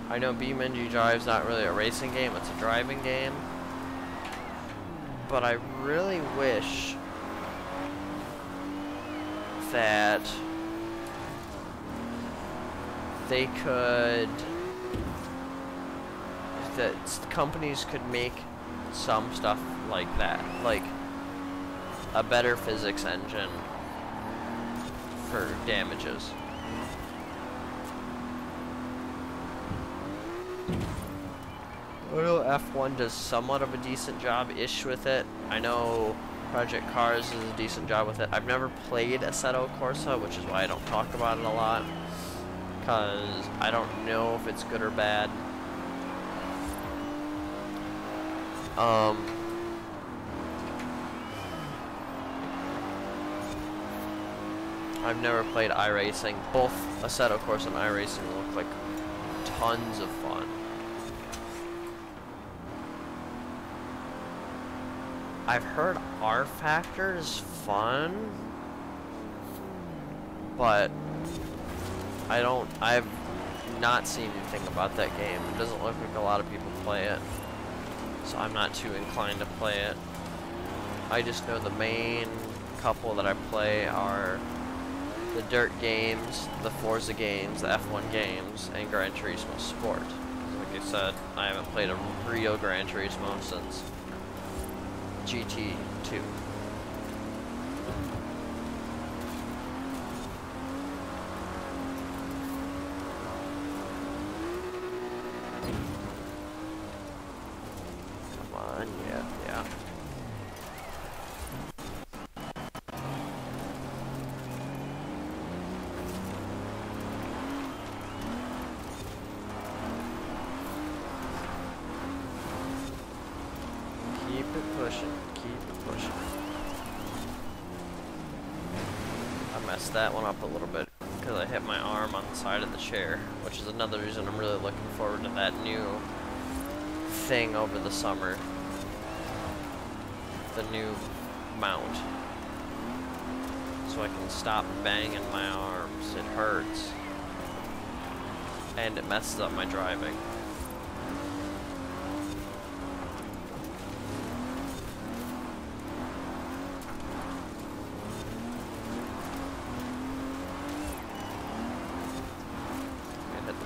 I know BeamNG Drive's not really a racing game, it's a driving game. But I really wish that they could, that companies could make some stuff like that, like a better physics engine for damages. I know F1 does somewhat of a decent job-ish with it. I know Project Cars does a decent job with it. I've never played Assetto Corsa, which is why I don't talk about it a lot, because I don't know if it's good or bad. I've never played iRacing. Both Assetto Corsa and iRacing look like tons of fun. I've heard R Factor is fun, but I've not seen anything about that game. It doesn't look like a lot of people play it, so I'm not too inclined to play it. I just know the main couple that I play are the Dirt games, the Forza games, the F1 games, and Gran Turismo Sport. Like I said, I haven't played a real Gran Turismo since GT2. Come on, yeah. Keep it pushing. I messed that one up a little bit because I hit my arm on the side of the chair, which is another reason I'm really looking forward to that new thing over the summer. The new mount. So I can stop banging my arms. It hurts. And it messes up my driving.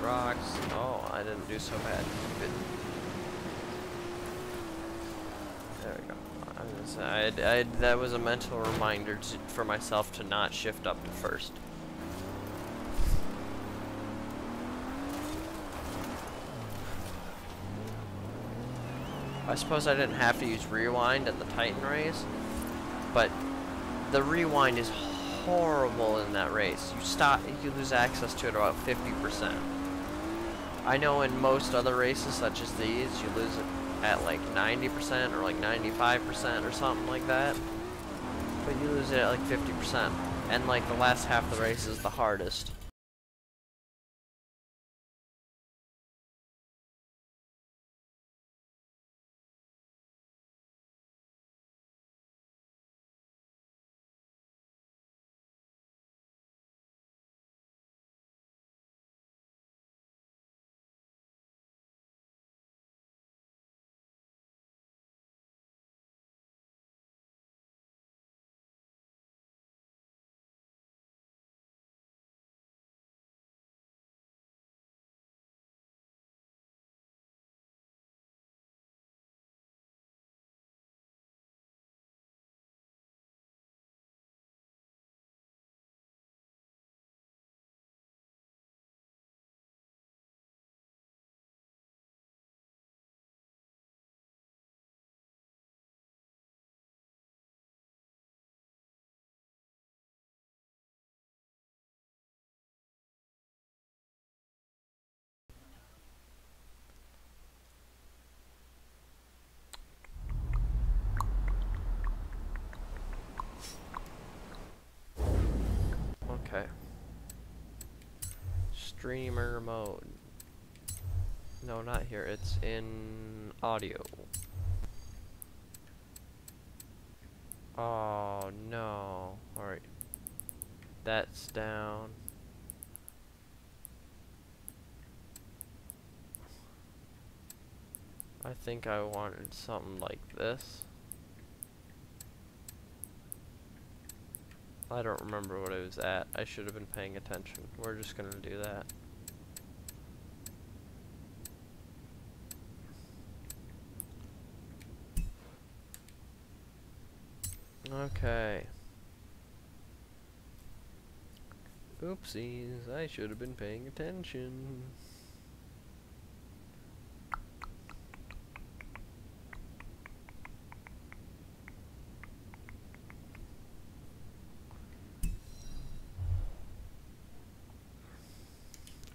Rocks. Oh, I didn't do so bad. Good. There we go. I'm gonna say, that was a mental reminder for myself to not shift up to first. I suppose I didn't have to use rewind in the Titan race, but the rewind is horrible in that race. You lose access to it about 50%. I know in most other races, such as these, you lose it at like 90% or like 95% or something like that. But you lose it at like 50%. And like the last half of the race is the hardest. streamer mode. No, not here. It's in audio. Oh, no. Alright. That's down. I think I wanted something like this. I don't remember what it was at. I should have been paying attention. We're just gonna do that. Okay. Oopsies, I should have been paying attention.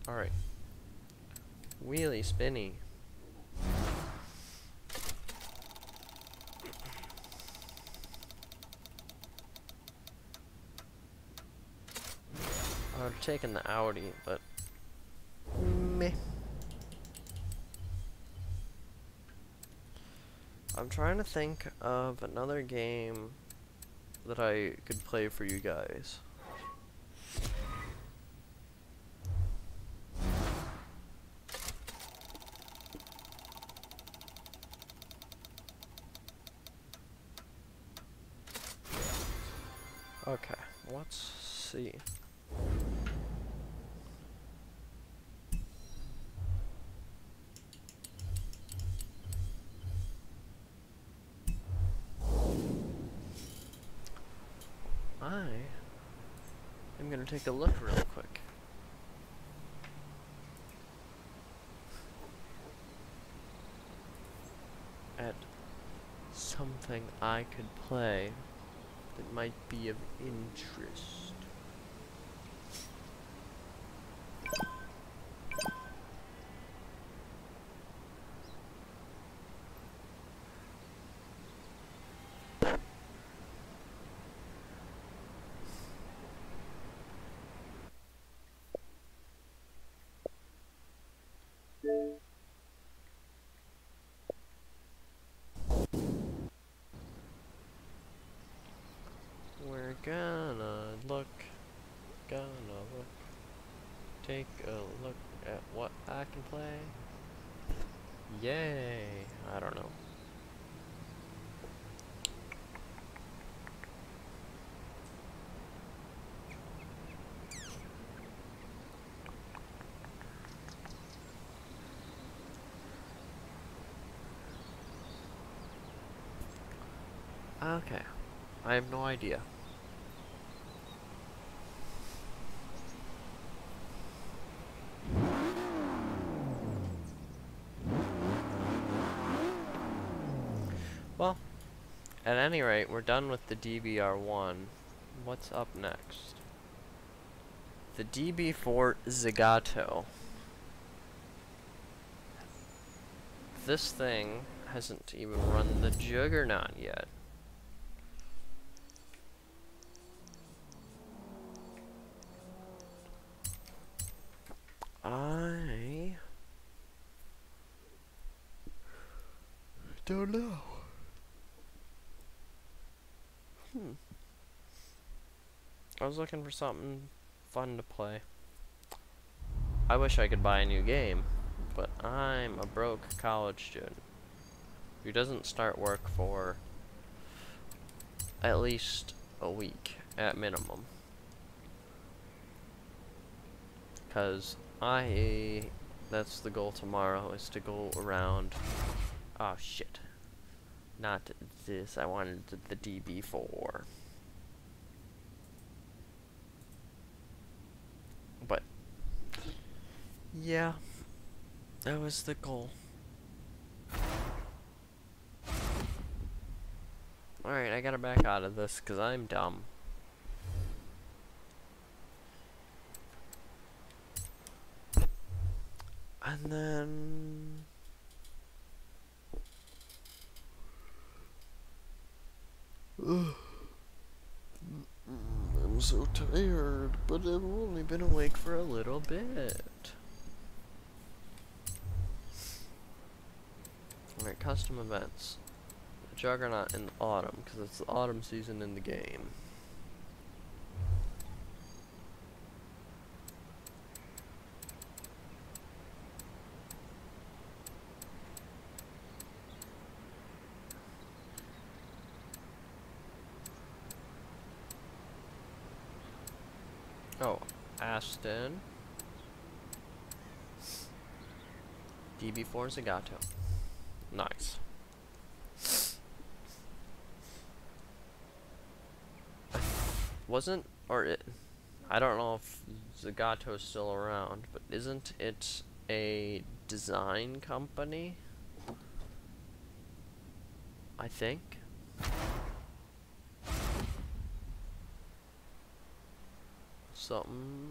Alright. Wheelie spinny. I would have taken the Audi, but meh. I'm trying to think of another game that I could play for you guys. Okay, let's see. I'm gonna take a look real quick. At something I could play that might be of interest. We're gonna look, take a look at what I can play. Yay! I don't know. Okay, I have no idea. Well, at any rate, we're done with the DBR1. What's up next? The DB4 Zagato. This thing hasn't even run the Juggernaut yet. I don't know. I was looking for something fun to play. I wish I could buy a new game, but I'm a broke college student who doesn't start work for at least a week at minimum. 'Cause that's the goal tomorrow, is to go around. Oh shit. Not this, I wanted the DB4. But yeah, that was the goal. Alright, I gotta back out of this because I'm dumb. And then I'm so tired, but I've only been awake for a little bit. Alright, custom events. Juggernaut in the autumn, because it's the autumn season in the game. Oh, Aston. DB Forza Gato. Nice. Wasn't, or it, I don't know if Zagato's still around, but isn't it a design company? I think. Something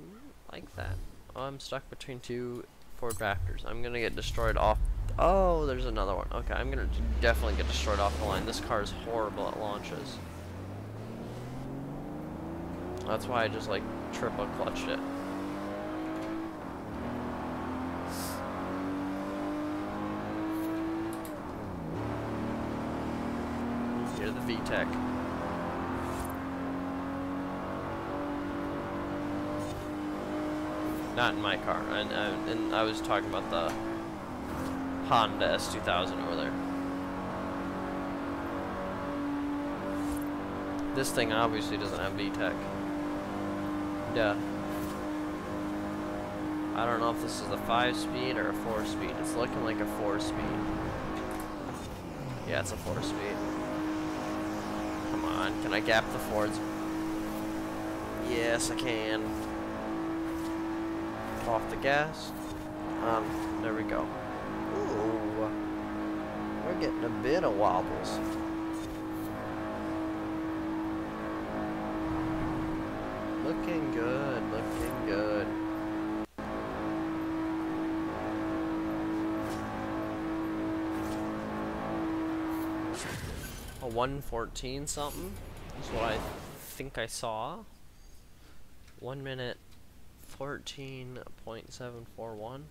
like that. Oh, I'm stuck between two Ford Raptors. I'm gonna get destroyed off. Oh, there's another one. Okay, I'm gonna definitely get destroyed off the line. This car is horrible at launches. That's why I just like triple clutched it. Here's the VTEC. Not in my car, and I was talking about the Honda S2000 over there. This thing obviously doesn't have VTEC. Duh. I don't know if this is a 5-speed or a 4-speed. It's looking like a 4-speed. Yeah, it's a 4-speed. Come on, can I gap the Fords? Yes, I can. Off the gas. There we go. Ooh. We're getting a bit of wobbles. Looking good, looking good. A 114 something is what I think I saw. 1 minute 14.741.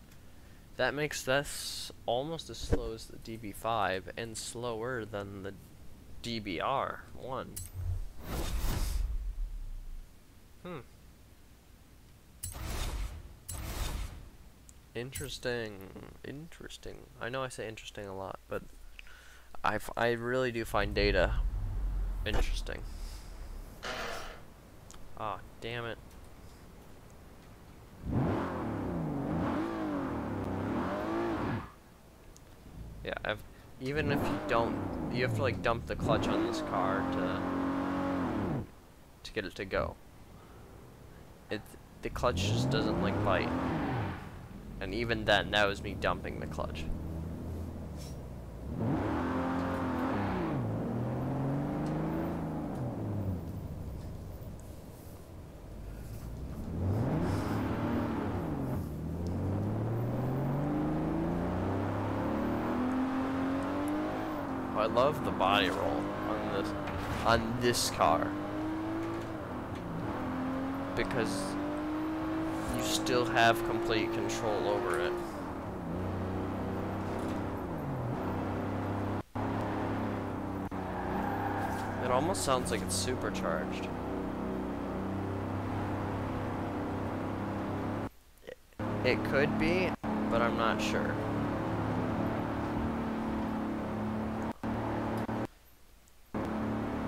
That makes this almost as slow as the DB5 and slower than the DBR1. Interesting. Interesting. I know I say interesting a lot, but I really do find data interesting. Ah, damn it. Yeah, even if you don't, you have to like dump the clutch on this car to get it to go. The clutch just doesn't like bite. And even then, that was me dumping the clutch. I love the body roll on this car, because you still have complete control over it. It almost sounds like it's supercharged. It could be, but I'm not sure.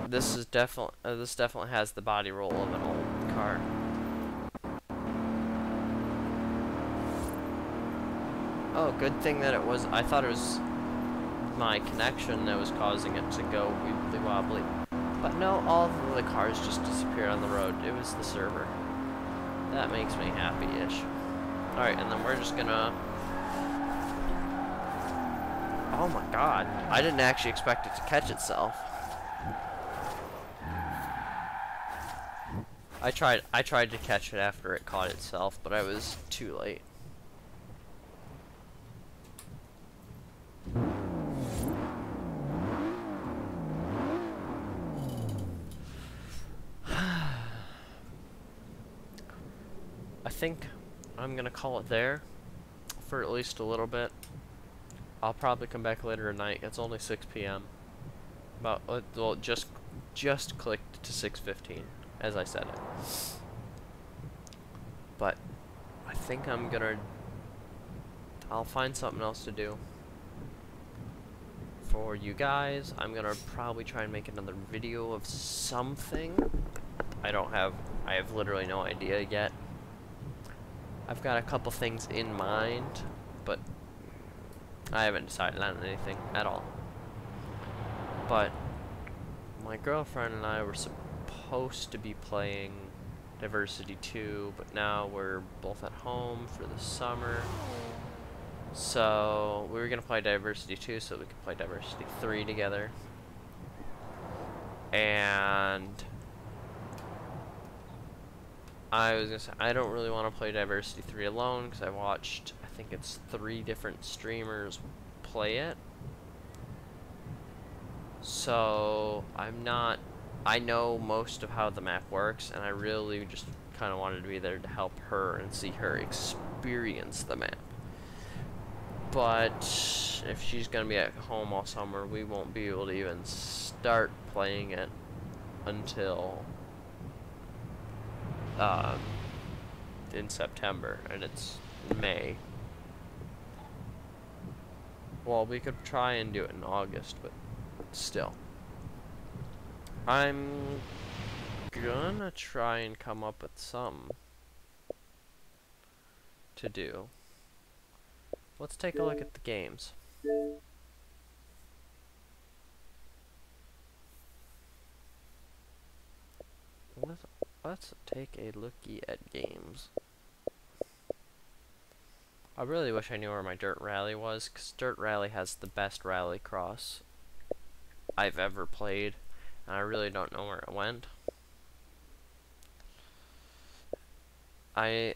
This definitely has the body roll of an old car. Oh, good thing that it was. I thought it was my connection that was causing it to go wibbly wobbly, but no, all of the cars just disappeared on the road. It was the server. That makes me happy-ish. All right, and then we're just gonna. Oh my God! I didn't actually expect it to catch itself. I tried to catch it after it caught itself, but I was too late. I think I'm gonna call it there for at least a little bit. I'll probably come back later tonight. It's only 6 p.m. About well, just clicked to 6:15 as I said it. But I think I'll find something else to do for you guys. I'm gonna probably try and make another video of something. I have literally no idea yet. I've got a couple things in mind, but I haven't decided on anything at all. But my girlfriend and I were supposed to be playing Diversity 2, but now we're both at home for the summer. So we were gonna play Diversity 2 so we could play Diversity 3 together. And I was gonna say, I don't really want to play Diversity 3 alone, because I watched, I think it's 3 different streamers play it. So I know most of how the map works, and I really just kind of wanted to be there to help her and see her experience the map. But if she's gonna be at home all summer, we won't be able to even start playing it until in September, and it's May. Well, we could try and do it in August, but still. I'm gonna try and come up with some to do. Let's take a look at the games. Let's take a looky at games. I really wish I knew where my Dirt Rally was, because Dirt Rally has the best rallycross I've ever played, and I really don't know where it went. I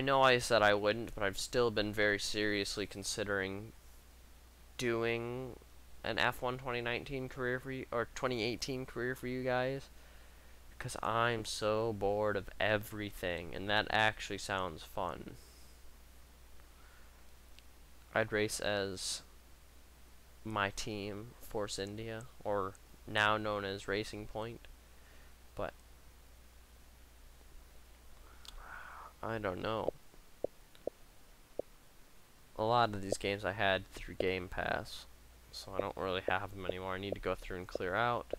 know I said I wouldn't, but I've still been very seriously considering doing an F1 2019 career for you, or 2018 career for you guys, because I'm so bored of everything, and that actually sounds fun. I'd race as my team, Force India, or now known as Racing Point, but I don't know. A lot of these games I had through Game Pass, so I don't really have them anymore. I need to go through and clear out.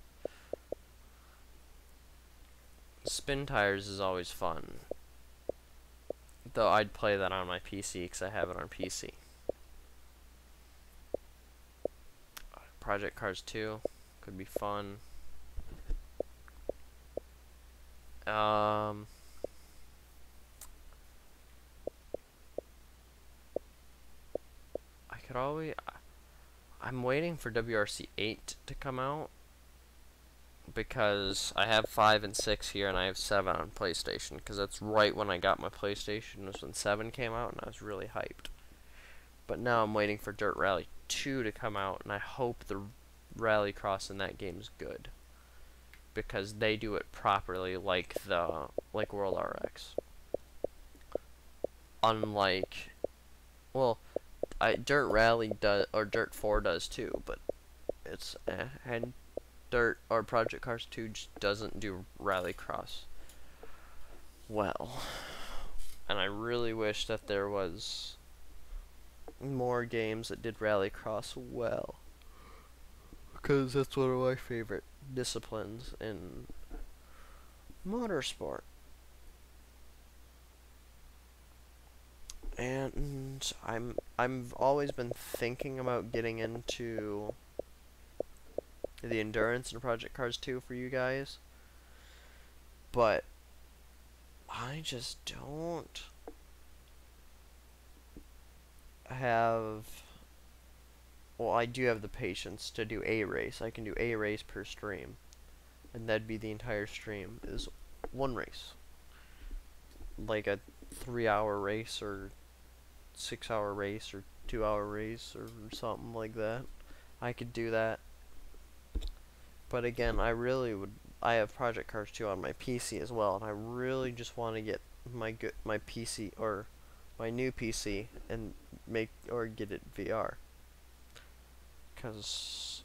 Spin Tires is always fun, though I'd play that on my PC because I have it on PC. Project Cars 2 could be fun. I could always... I'm waiting for WRC 8 to come out, because I have 5 and 6 here, and I have 7 on PlayStation, because that's right when I got my PlayStation, was when 7 came out, and I was really hyped. But now I'm waiting for Dirt Rally 2 to come out, and I hope the rallycross in that game is good, because they do it properly, like World RX. Unlike, well, Dirt Rally does, or Dirt 4 does too, but it's and Dirt or Project Cars 2 just doesn't do rallycross well, and I really wish that there was more games that did rallycross well, because that's one of my favorite disciplines in motorsport. And I've always been thinking about getting into the endurance in Project Cars 2 for you guys, but I just don't have... Well, I do have the patience to do a race. I can do a race per stream, and that'd be the entire stream is one race, like a 3-hour race or 6-hour race or 2-hour race or something like that. I could do that, but again, I I have Project Cars 2 on my PC as well, and I really just want to get my PC or my new PC and get it VR. Because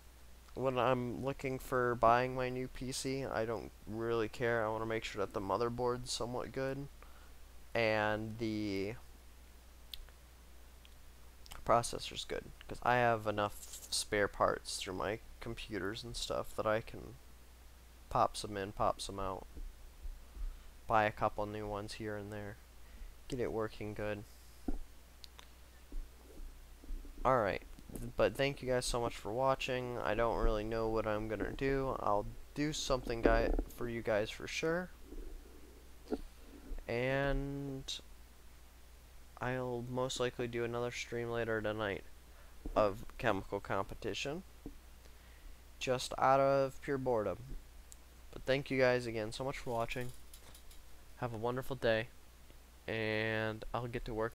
when I'm looking for buying my new PC, I don't really care. I want to make sure that the motherboard's somewhat good and the processor's good, because I have enough spare parts through my computers and stuff that I can pop some in, pop some out, buy a couple new ones here and there, get it working good. Alright, but thank you guys so much for watching. I don't really know what I'm gonna do. I'll do something for you guys for sure, and I'll most likely do another stream later tonight of chemical competition, just out of pure boredom. But thank you guys again so much for watching. Have a wonderful day, and I'll get to work